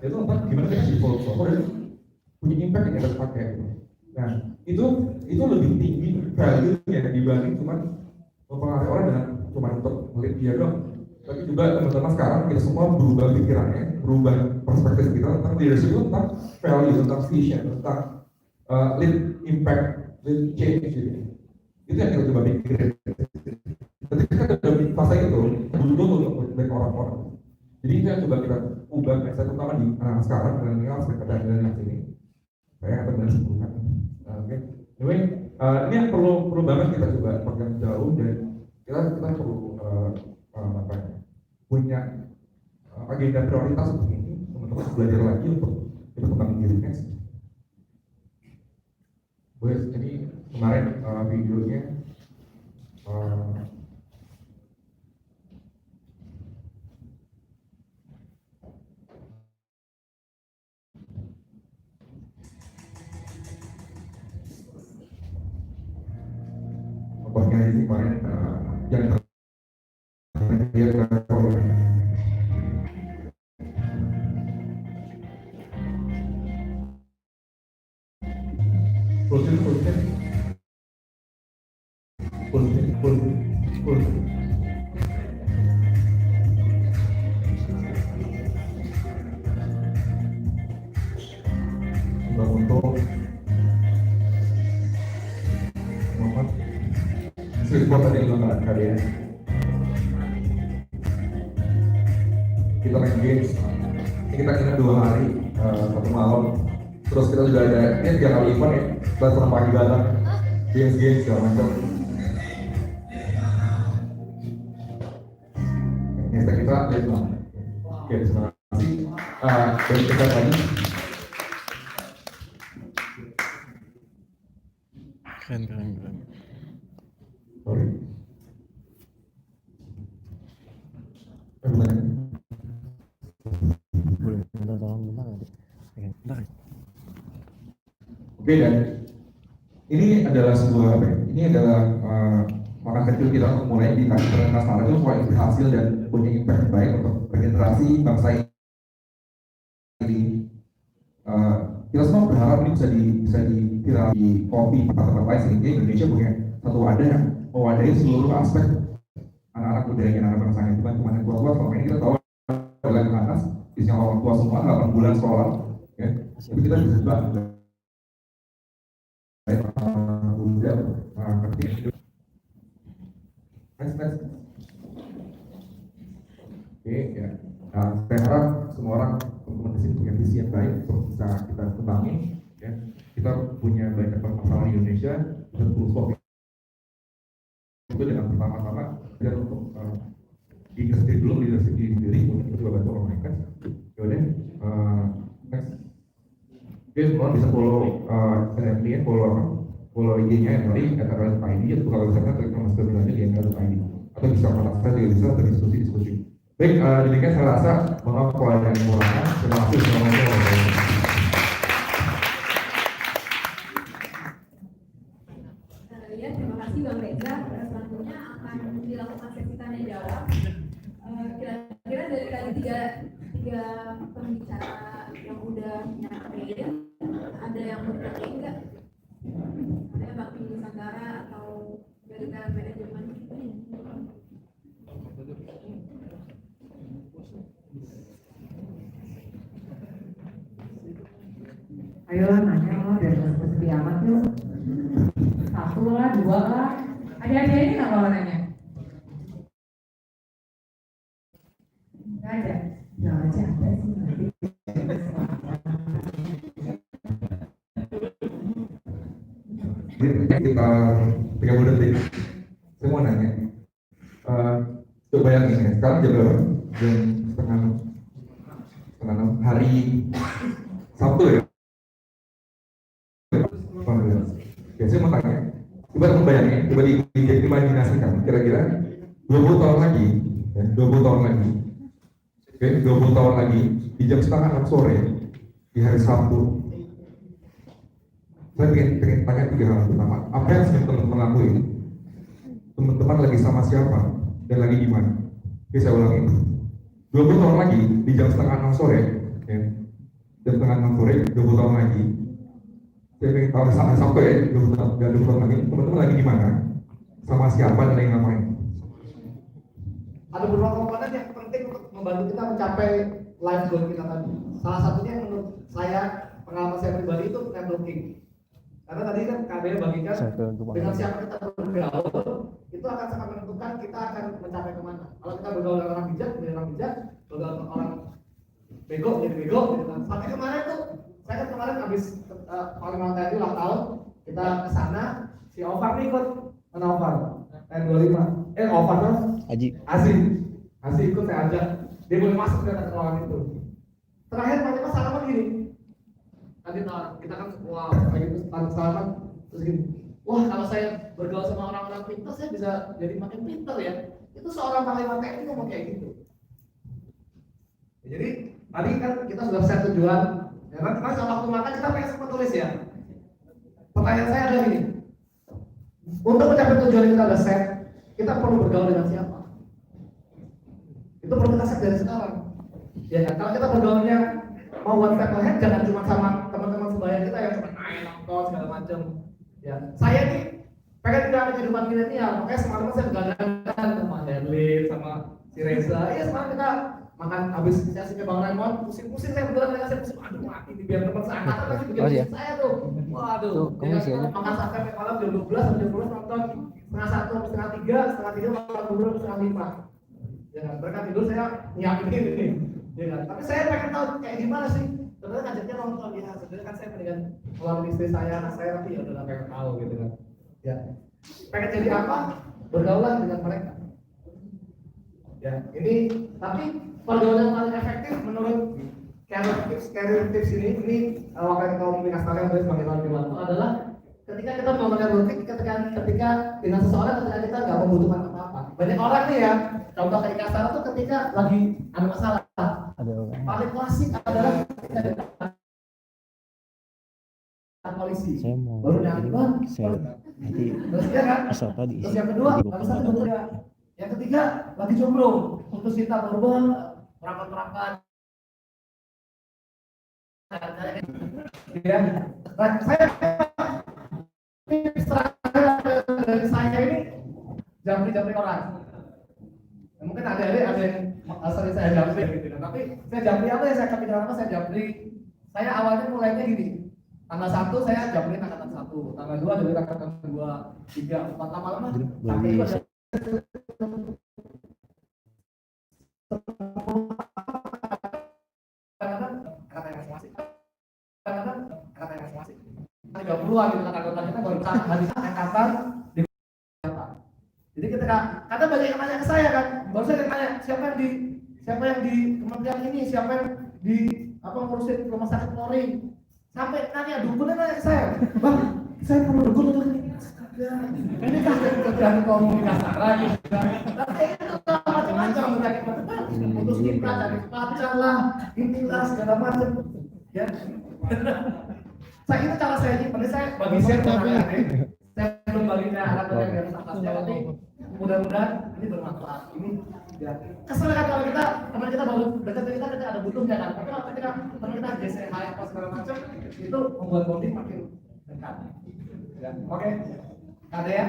Itu tentang gimana kita sih dan punya impact yang kita pakai. Nah, itu lebih tinggi value-nya dibanding cuma mempengaruhi orang dengan cuma untuk melihat dia dong. Tapi juga teman-teman sekarang kita semua berubah pikirannya, berubah perspektif kita tentang leadership itu tentang value, tentang vision, tentang lead impact, lead change gitu. Itu yang kita coba pikirin. Ketika kita udah di fase itu, butuh untuk banyak orang-orang. Jadi itu yang coba kita ubah, saya terutama di sekarang dengan milenial sekarang dari sini. Saya akan benar sempurna. Oke. Anyway, ini yang perlu banget kita coba pegang jauh dan kita perlu punya agenda prioritas untuk ini. Teman-teman belajar lagi untuk kita kembangin dirinya. Boleh, ini kemarin videonya pokoknya ini kemarin yang terakhir untuk Sweetspot tadi bilang kalian kita main games ini kita kira 2 hari 1 malam terus kita juga ada ini 3 kali event ya kita pernah pagi bareng games segala macam ini kita lihat lah oke terima kasih dan kita tadi Keren, keren, keren. Sorry. Pertanyaan. Boleh minta tolong bentar nggak? Oke, bentar. Oke, dan ini adalah sebuah ini adalah langkah kecil kita untuk mulai di Kabupaten Nasara itu mulai berhasil dan punya impact baik untuk regenerasi bangsa ini. Kita semua berharap ini bisa diviral di kopi tempat-tempat lain sehingga Indonesia punya satu wadah yang mewadahi seluruh aspek anak-anak budaya anak bangsa itu kan cuma yang tua-tua. Selama ini kita tahu adalah ke atas, isinya orang tua semua 8 bulan sekolah, ya. Tapi kita bisa juga muda ngerti. Next. Oke, ya. Nah, saya harap semua orang teman-teman di sini punya visi yang baik untuk bisa kita kembangin, ya. Kita punya banyak permasalahan di Indonesia, kita perlu solve itu dengan pertama-tama dan untuk diri sendiri dulu, leadership diri sendiri, untuk kita juga bantu orang lain kan. Yaudah, next. Oke, semua bisa follow ini ya, follow IG-nya yang tadi @rl.id, atau kalau misalkan klik nomor sebenarnya di @rl.id, atau bisa kontak saya juga bisa, atau diskusi. Baik, demikian saya rasa maaf kalau ada yang kurang. Terima kasih semuanya. Ya, terima kasih Bang Reza. Selanjutnya akan dilakukan sesi tanya jawab. Kira-kira dari tadi tiga pembicara yang udah nyampein, ada yang mau ditanyain nggak? Ada Bang Pini Sanggara atau dari talent manajemen? Ayolah nanya lo, biar nggak sepi amat yuk. 1 lah, 2 lah. Ada ini nggak kalau nanya? Nggak ada. Nggak aja ada sih nanti. Kita 30 detik. Saya mau nanya. Coba bayangin ya, sekarang jam setengah 6 hari Sabtu ya. Ya, saya mau tanya, coba teman bayangin, coba diimajinasikan, kira-kira 20 tahun lagi, ya, 20 tahun lagi, oke, 20 tahun lagi, di jam setengah 6 sore, di hari Sabtu, saya pengen tanya 3 hal. Pertama, apa yang sedang teman-teman lakuin? Teman-teman lagi sama siapa? Dan lagi di mana? Oke, saya ulangin. 20 tahun lagi, di jam setengah 6 sore, ya, jam setengah 6 sore, 20 tahun lagi, saya pengen tahu Sabtu ya, 20 tahun lagi, teman-teman lagi di mana? Sama siapa dan lagi ngapain? Ada beberapa komponen yang penting untuk membantu kita mencapai life goal kita tadi. Salah satunya yang menurut saya, pengalaman saya pribadi itu networking. Karena tadi kan KB bagikan dengan siapa kita bergaul, itu akan sangat menentukan kita akan mencapai kemana. Kalau kita bergaul dengan orang bijak, menjadi orang bijak, bergaul dengan orang bego, jadi bego, gitu kan. Sampai kemarin tuh, saya kan kemarin habis Panglima TNI ulang tahun, kita ke sana, si Ovar nih ikut, mana Ovar? N25, Ovar dong? Azi ikut, saya ajak, dia boleh masuk ke ruangan itu. Terakhir Panglima salaman gini, tadi kita kan wah kayak gitu salaman terus gini, wah kalau saya bergaul sama orang-orang pintar saya bisa jadi makin pintar ya. Itu seorang Panglima TNI ngomong kayak gitu. Jadi tadi kan kita sudah set tujuan, ya kan? Karena kalau waktu makan kita pengen sempat tulis ya. Pertanyaan saya adalah ini, untuk mencapai tujuan yang kita udah set, kita perlu bergaul dengan siapa? Itu perlu kita set dari sekarang. Ya kan? Kalau kita bergaulnya mau one step ahead, jangan cuma sama teman-teman sebaya kita yang cuma main nongkrong segala macam. Ya, saya nih pengen punya kehidupan milenial, makanya semalam saya begadang sama Herlin, sama si Reza. Iya semalam kita makan habis sesinya Bang Raymond, pusing-pusing saya beneran dengan saya pusing, aduh mati nih biar teman saya angkatan lagi bikin pusing saya tuh. Waduh, makan sampai malam jam 12 sampai jam 12 nonton setengah 1 sampai setengah 3, setengah 3 makan dulu setengah 5. Ya kan, mereka tidur saya nyiapin ini. Ya kan, tapi saya pengen tahu kayak gimana sih. Sebenarnya ngajaknya nonton ya, sebenarnya kan saya pengen melalui istri saya, anak saya, tapi ya udah pengen tahu gitu kan. Ya, pengen jadi apa? Bergaulan dengan mereka. Ya, ini tapi pergaulan yang paling efektif menurut career tips ini wakil ketua umum Dinas Karya sebagai tahun kedua adalah Ketika kita mau networking, ketika dengan seseorang, ketika kita nggak membutuhkan apa-apa. Banyak orang nih ya, contoh kayak kasar tuh ketika lagi ada masalah. Ada orang. Paling klasik adalah ketika ada polisi. Saya mau Baru bang, saya nanti terus ya kan? asal tadi. Terus yang kedua, lagi satu bekerja. Yang ketiga, lagi jomblo, putus cinta baru merapat-merapat. Ya, saya dari saya ini jamri orang. Mungkin ada yang sering saya jamri gitu, tapi saya jamri apa ya, saya kepikiran apa, saya jamri. Saya awalnya mulainya gini, tanggal 1 saya jamri angkatan 1, tanggal 2 jamri angkatan 2, 3, 4, lama-lama sampai itu ada masing-masing. 30-an gitu kata-kata kita baru habis angkatan di apa. Jadi ketika kata banyak yang nanya ke saya kan, baru saya tanya siapa yang di kementerian ini, siapa yang di ngurusin rumah sakit Polri. Sampai tanya dukunnya nanya ke saya, bang, saya perlu dukun untuk ini. Ini kan kerjaan komunikasi lagi. Tapi itu macam-macam penyakit putus cinta, cari pacar lah, inilah segala macam. Ya. Saya itu cara saya ini, saya bagi share saya belum baginya anak-anak yang dari atasnya, tapi mudah-mudahan ini bermanfaat. Ini ya kesel kan kalau teman kita baru dekat kita ada butuhnya kan, tapi kalau ketika teman kita geser apa segala macam itu membuat bonding makin dekat. Ya, oke. Ada ya?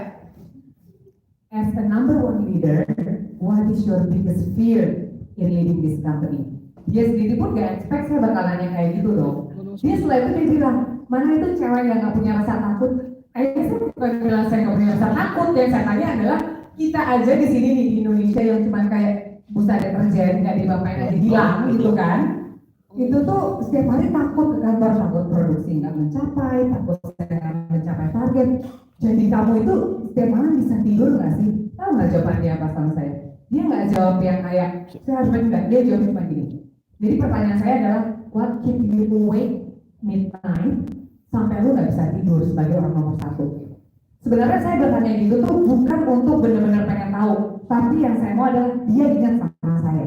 As the number one leader, what is your biggest fear in leading this company? Dia sendiri pun gak expect saya bakal nanya kayak gitu dong. Dia setelah itu dia bilang, mana itu cewek yang gak punya rasa takut? Kayaknya saya bukan bilang saya gak punya rasa takut. Yang saya tanya adalah, kita aja di sini nih di Indonesia yang cuma kayak busa deterjen, gak dibapain aja hilang gitu kan. Itu tuh setiap hari takut ke kantor, takut produksi gak mencapai, takut saya gak mencapai target. Jadi kamu itu setiap malam bisa tidur gak sih? Tahu gak jawabannya apa sama saya? Dia gak jawab yang kayak, saya harus enggak, dia jawab cuma gini. Jadi pertanyaan saya adalah, what keep you awake midnight sampai lu nggak bisa tidur sebagai orang nomor 1? Sebenarnya saya bertanya gitu tuh bukan untuk benar-benar pengen tahu, tapi yang saya mau adalah dia ingat sama saya.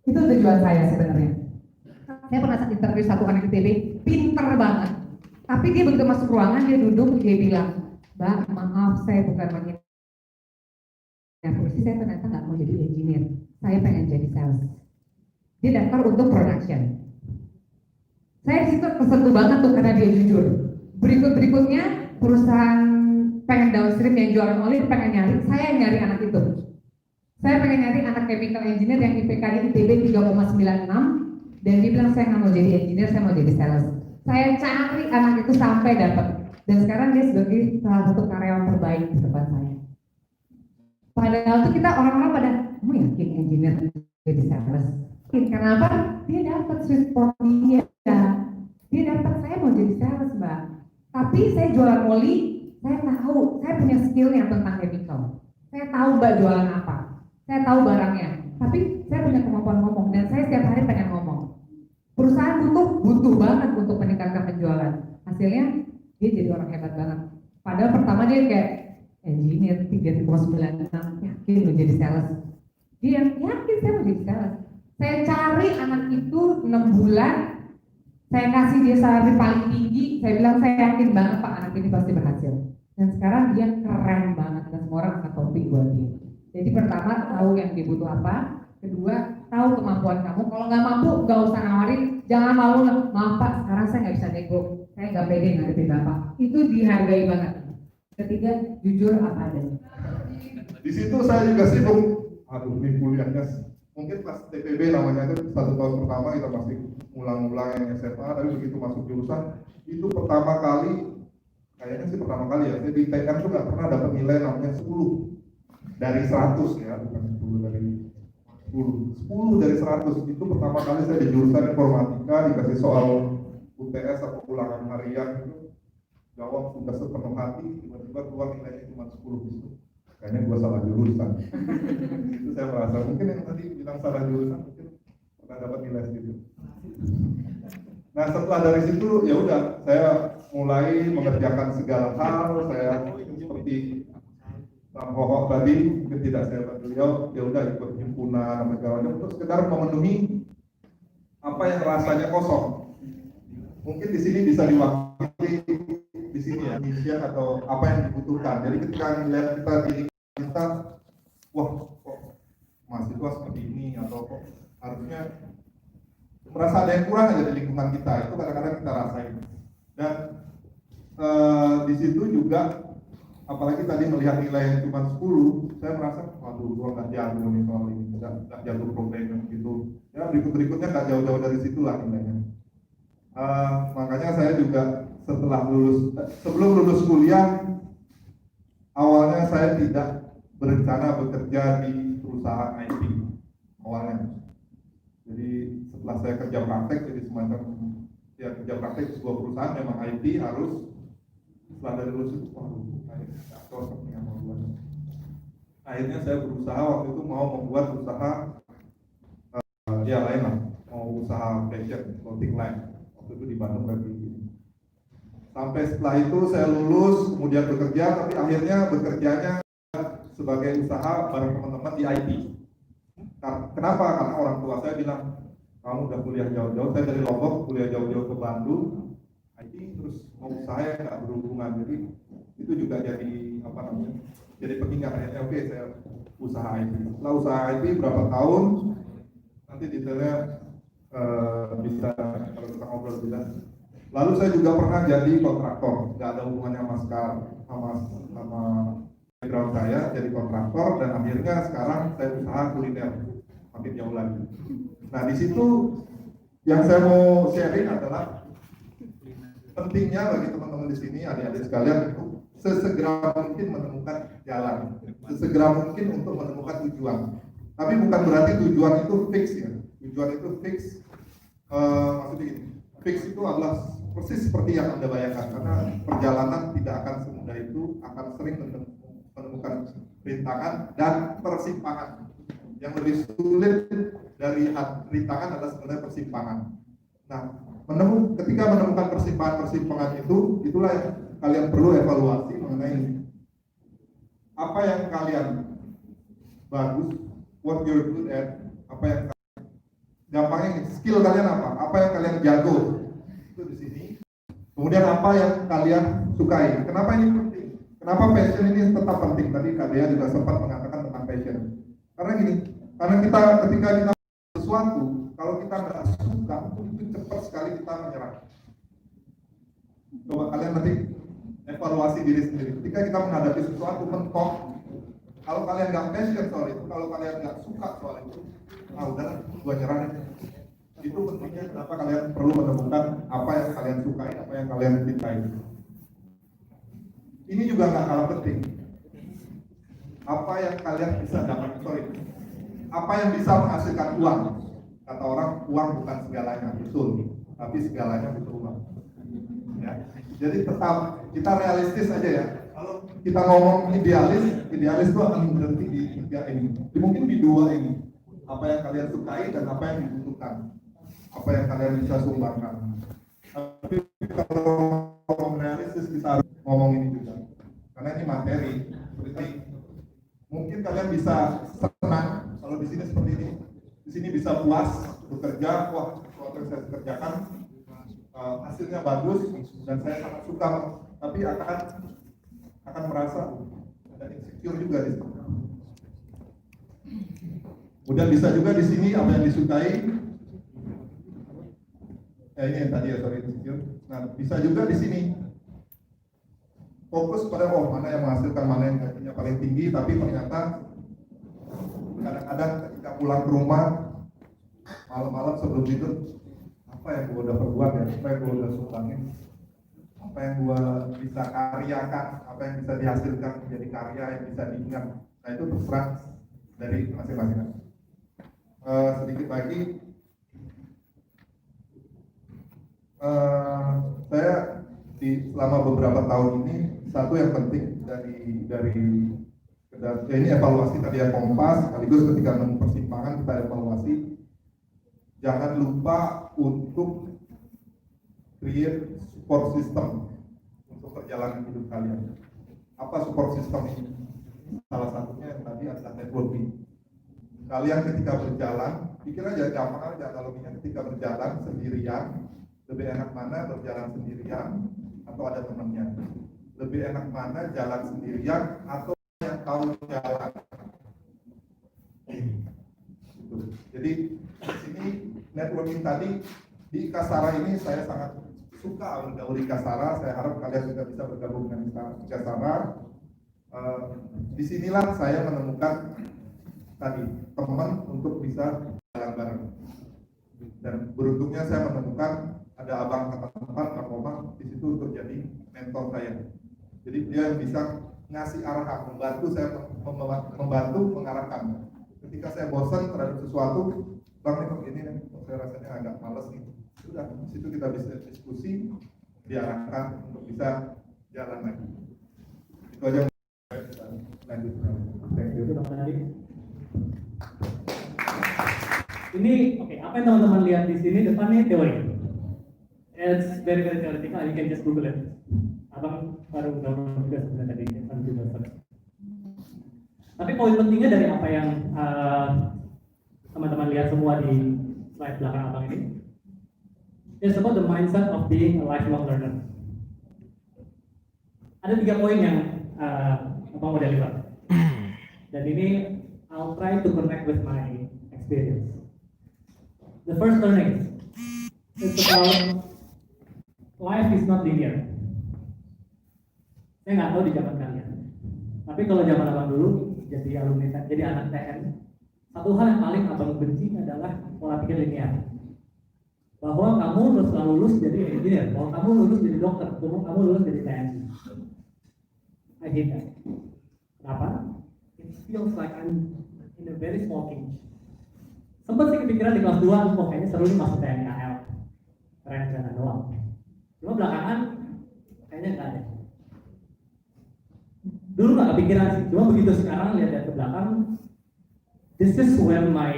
Itu tujuan saya sebenarnya. Saya pernah interview satu anak ITB, pinter banget. Tapi dia begitu masuk ruangan, dia duduk, dia bilang, Mbak, maaf saya bukan menghina. Saya ternyata nggak mau jadi engineer, saya pengen jadi sales. Dia daftar untuk production. Saya situ tersentuh banget tuh karena dia jujur. Berikutnya perusahaan pengen downstream yang jualan oli pengen nyari, saya yang nyari anak itu. Saya pengen nyari anak chemical engineer yang IPK-nya ITB 3,96 dan dia bilang saya nggak mau jadi engineer, saya mau jadi sales. Saya cari anak itu sampai dapat dan sekarang dia sebagai salah satu karyawan terbaik di tempat saya. Padahal tuh kita orang-orang pada, kamu yakin engineer jadi sales? Kenapa? Dia dapat sweet spot dia. Dia dapat, saya mau jadi sales mbak. Tapi saya jualan oli, saya tahu, saya punya skillnya tentang chemical. Saya tahu mbak jualan apa, saya tahu barangnya. Tapi saya punya kemampuan ngomong dan saya setiap hari pengen ngomong. Perusahaan butuh banget untuk meningkatkan penjualan. Hasilnya dia jadi orang hebat banget. Padahal pertama dia kayak engineer 3,96 yakin mau jadi sales. Dia yakin saya mau jadi sales. Saya cari anak itu 6 bulan, saya kasih dia salary paling tinggi, saya bilang saya yakin banget Pak anak ini pasti berhasil. Dan sekarang dia keren banget dan semua orang akan topi buat dia. Jadi pertama tahu yang dia butuh apa, kedua tahu kemampuan kamu. Kalau nggak mampu nggak usah nawarin, jangan malu lah. Maaf Pak, sekarang saya nggak bisa nego, saya nggak pede ngadepin Bapak. Itu dihargai banget. Ketiga jujur apa adanya. Di situ saya juga sibuk. Aduh, ini kuliahnya mungkin pas TPB namanya itu 1 tahun pertama kita masih ulang-ulang yang SMA, tapi begitu masuk jurusan itu pertama kali, kayaknya sih pertama kali ya, saya di TM tuh nggak pernah dapat nilai namanya 10 dari 100 ya, bukan 10 dari 10 dari 100. Itu pertama kali saya di jurusan informatika dikasih soal UTS atau ulangan harian itu, jawab sudah sepenuh hati, tiba-tiba keluar nilainya cuma 10 gitu. Kayaknya gua salah jurusan. Itu saya merasa mungkin yang tadi bilang salah jurusan mungkin pernah dapat nilai segitu. Nah setelah dari situ ya udah saya mulai mengerjakan segala hal. Saya seperti Bang Hoho tadi, ketidaksehat beliau, ya udah ikut himpunan apa segala macam untuk sekedar memenuhi apa yang rasanya kosong. Mungkin di sini bisa diwakili di sini ya, misi atau apa yang dibutuhkan. Jadi ketika melihat kita, wah kok mahasiswa seperti ini atau kok harusnya merasa ada yang kurang aja di lingkungan kita, itu kadang-kadang kita rasain. Dan di situ juga apalagi tadi melihat nilai yang cuma 10, saya merasa waduh gua nggak jago nih soal ini, nggak jago programming gitu. Ya berikutnya nggak jauh-jauh dari situ lah nilainya. Makanya saya juga sebelum lulus kuliah, awalnya saya tidak berencana bekerja di perusahaan IT awalnya. Jadi setelah saya kerja praktek, jadi semacam ya kerja praktek di sebuah perusahaan memang IT harus setelah dari lulus itu waduh kayak cocok nih sama gue. Akhirnya saya berusaha waktu itu mau membuat usaha ya lain lah, mau usaha fashion clothing line waktu itu di Bandung lagi. Sampai setelah itu saya lulus kemudian bekerja, tapi akhirnya bekerjanya sebagai usaha bareng teman-teman di IT. Kenapa? Karena orang tua saya bilang kamu udah kuliah jauh-jauh, saya dari Lombok kuliah jauh-jauh ke Bandung IT terus mau usaha yang nggak berhubungan, jadi itu juga jadi apa namanya, jadi pengingat. Akhirnya oke, saya usaha IT. Setelah usaha IT berapa tahun nanti detailnya bisa kalau kita ngobrol jelas. Lalu saya juga pernah jadi kontraktor, nggak ada hubungannya sama background saya, jadi kontraktor, dan akhirnya sekarang saya usaha kuliner makin jauh lagi. Nah di situ yang saya mau sharing adalah pentingnya bagi teman-teman di sini, adik-adik sekalian, untuk sesegera mungkin menemukan jalan, sesegera mungkin untuk menemukan tujuan. Tapi bukan berarti tujuan itu fix ya. Tujuan itu fix, maksudnya ini, fix itu adalah persis seperti yang Anda bayangkan, karena perjalanan tidak akan semudah itu, akan sering menemukan rintangan dan persimpangan. Yang lebih sulit dari rintangan adalah sebenarnya persimpangan. Nah, ketika menemukan persimpangan itu, itulah yang kalian perlu evaluasi mengenai apa yang kalian bagus, what you're good at, apa yang gampangnya skill kalian apa yang kalian jago itu di sini. Kemudian apa yang kalian sukai. Kenapa ini penting? Kenapa passion ini tetap penting? Tadi Kak Dea juga sempat mengatakan tentang passion. Karena gini, karena ketika kita sesuatu, kalau kita nggak suka, itu cepat sekali kita menyerah. Coba kalian nanti evaluasi diri sendiri. Ketika kita menghadapi sesuatu mentok, kalau kalian nggak passion soal itu, kalau kalian nggak suka soal itu, udah, gua nyerah nih. Itu pentingnya kenapa kalian perlu menemukan apa yang kalian sukai, apa yang kalian cintai. Ini juga nggak kalah penting. Apa yang kalian bisa dapat, apa yang bisa menghasilkan uang. Kata orang, uang bukan segalanya, betul. Tapi segalanya butuh uang. Ya. Jadi tetap kita realistis aja ya. Kalau kita ngomong idealis itu akan berhenti di 3 ini. Mungkin di 2 ini. Apa yang kalian sukai dan apa yang dibutuhkan. Apa yang kalian bisa sumbangkan. Tapi kalau realistis kita harus ngomong ini juga. Karena ini materi. Seperti mungkin kalian bisa senang kalau di sini seperti ini. Di sini bisa puas bekerja, wah, sesuatu yang saya kerjakan hasilnya bagus dan saya sangat suka, tapi akan merasa ada insecure juga di sini. Kemudian bisa juga di sini apa yang disukai. Ini yang tadi ya, sorry, insecure. Nah, bisa juga di sini fokus pada mana yang menghasilkan, mana yang gajinya paling tinggi, tapi ternyata kadang-kadang ketika pulang ke rumah malam-malam sebelum tidur, apa yang gua udah perbuat ya, apa yang gua udah sumbangin, apa yang gua bisa karyakan, apa yang bisa dihasilkan menjadi karya yang bisa diingat. Nah itu terserah dari masing-masing. Sedikit lagi, saya selama beberapa tahun ini, satu yang penting dari ini evaluasi tadi ya, kompas, sekaligus ketika menemukan persimpangan kita evaluasi. Jangan lupa untuk create support system untuk perjalanan hidup kalian. Apa support system ini? Salah satunya yang tadi adalah networking. Kalian ketika berjalan, pikir aja gampang aja analoginya, ketika berjalan sendirian, lebih enak mana berjalan sendirian atau ada temannya? Lebih enak mana jalan sendirian atau yang tahu jalan? Gitu. Jadi di sini networking tadi di Kasara ini saya sangat suka bergaul di Kasara. Saya harap kalian juga bisa bergabung dengan Kasara. Disinilah saya menemukan tadi teman untuk bisa jalan bareng. Dan beruntungnya saya menemukan ada abang kata tempat Bang Komang di situ untuk jadi mentor saya. Jadi dia yang bisa ngasih arahan, membantu saya membantu mengarahkan. Ketika saya bosan terhadap sesuatu, Bang ini begini nih, saya rasanya agak males nih. Sudah, di situ kita bisa diskusi, diarahkan untuk bisa jalan lagi. Itu aja. Lanjut. Thank you. Bang Nadi. Ini oke, apa yang teman-teman lihat di sini depannya teori. It's very theoretical. You can just Google it. Abang baru download juga sebenarnya tadi. Tapi poin pentingnya dari apa yang teman-teman lihat semua di slide belakang abang ini, it's about the mindset of being a lifelong learner. Ada 3 poin yang abang mau deliver. Dan ini I'll try to connect with my experience. The first learning is about life is not linear. Saya nggak tahu di zaman kalian, tapi kalau zaman abang dulu jadi alumni, jadi anak TN, satu hal yang paling abang benci adalah pola pikir linear. Bahwa kamu harus selalu lulus jadi engineer, bahwa kamu lulus jadi dokter, kamu lulus jadi TNI. I hate that. Kenapa? It feels like I'm in a very small cage. Sempat sih kepikiran di kelas 2, kok kayaknya seru nih masuk TNI AL. Keren doang. Cuma belakangan kayaknya enggak ada. Dulu nggak kepikiran sih, cuma begitu sekarang lihat dari ke belakang, this is when my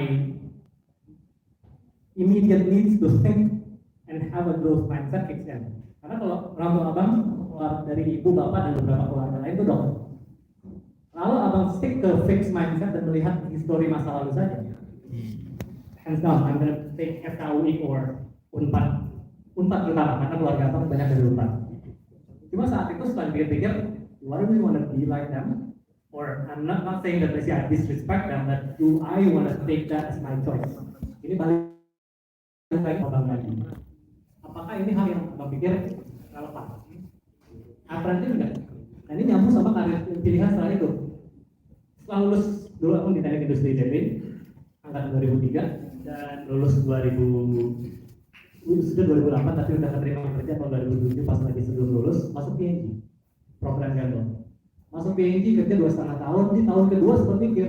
immediate needs to think and have a growth mindset kicks in. Karena kalau orang tua abang keluar dari ibu, bapak dan beberapa keluarga lain itu dokter. Lalu abang stick ke fixed mindset dan melihat histori masa lalu saja. Hands down, I'm gonna take FKUI or Unpad utama karena keluarga abang banyak dari Unpad. Cuma saat itu setelah pikir-pikir, do I really want to be like them? Or I'm not saying that I disrespect them, but do I want to take that as my choice? Ini balik lagi abang lagi. Apakah ini hal yang abang pikir relevan? Apparently enggak. Nah ini nyambung sama karir pilihan setelah itu. Setelah lulus dulu aku di teknik industri ITB angkatan 2003 dan lulus 2008 tapi udah keterima kerja tahun 2007 pas lagi sebelum lulus masuk PNG program gandol. Masuk PNG kerja 2,5 tahun, di tahun kedua seperti pikir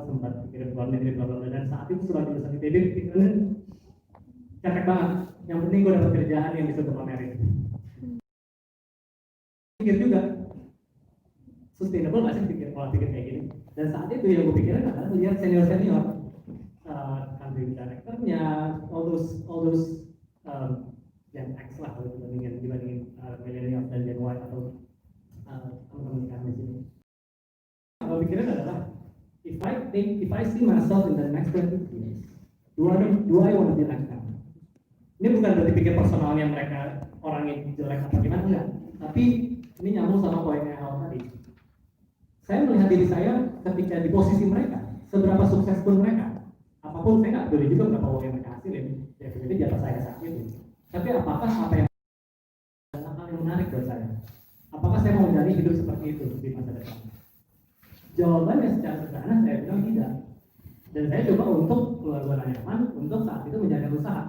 sempat pikirin keluar negeri dan saat itu sebagai lulusan ITB pikirannya capek banget. Yang penting gue dapat kerjaan yang bisa gue pamerin. Pikir juga sustainable nggak sih pola pikir kayak gini. Dan saat itu yang gue pikirin adalah lihat senior country directornya, all those Gen X lah kalau dibandingin millennial dan Gen Y atau teman-teman kami di sini. Kalau pikiran adalah if I see myself in the next 20 years, do I want to be like them? Ini bukan berarti pikir personalnya mereka orangnya jelek atau gimana, enggak. Tapi ini nyambung sama poinnya awal tadi. Saya melihat diri saya ketika di posisi mereka, seberapa sukses pun mereka, apapun saya nggak boleh juga berapa uang yang mereka hasilin, ya jadi di atas saya saat itu. Tapi apakah apa yang hal yang menarik buat saya? Apakah saya mau menjalani hidup seperti itu di masa depan? Jawabannya secara sederhana saya bilang tidak. Dan saya coba untuk keluar nyaman untuk saat itu menjalankan usaha.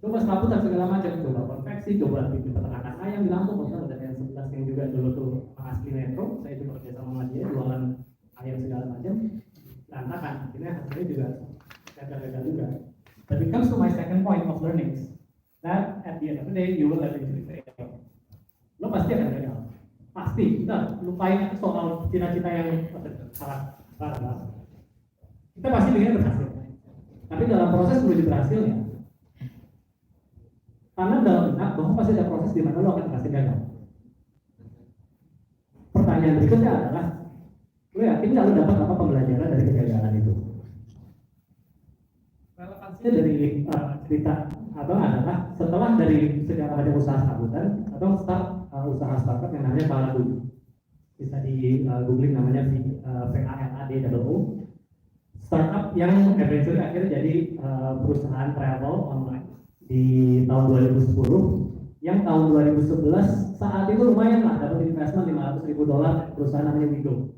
Coba serabutan segala macam, coba konveksi, coba bikin peternakan ayam di Lampung, misalnya ada yang 11 yang juga dulu tuh asli metro, saya juga kerja sama dia jualan ayam segala macam, berantakan. Akhirnya hasilnya juga gagal juga. But it comes to my second point of learnings. That at the end of the day you will eventually fail. Lo pasti akan gagal, pasti. Kita lupain soal cita-cita yang salah. Kita pasti ingin berhasil. Tapi dalam proses menuju berhasilnya, Karena dalam benak bahwa pasti ada proses di mana lo akan pasti gagal. Pertanyaan berikutnya adalah, lo yakin nggak lo dapat apa pembelajaran dari kegagalan itu? Relevansinya dari cerita atau adalah setelah dari segala macam usaha sambutan atau start usaha startup yang namanya Valado. Bisa di googling namanya VALADO. Startup yang eventually akhirnya jadi perusahaan travel online di tahun 2010. Yang tahun 2011 saat itu lumayan lah dapat investment $500.000 perusahaan namanya Wigo.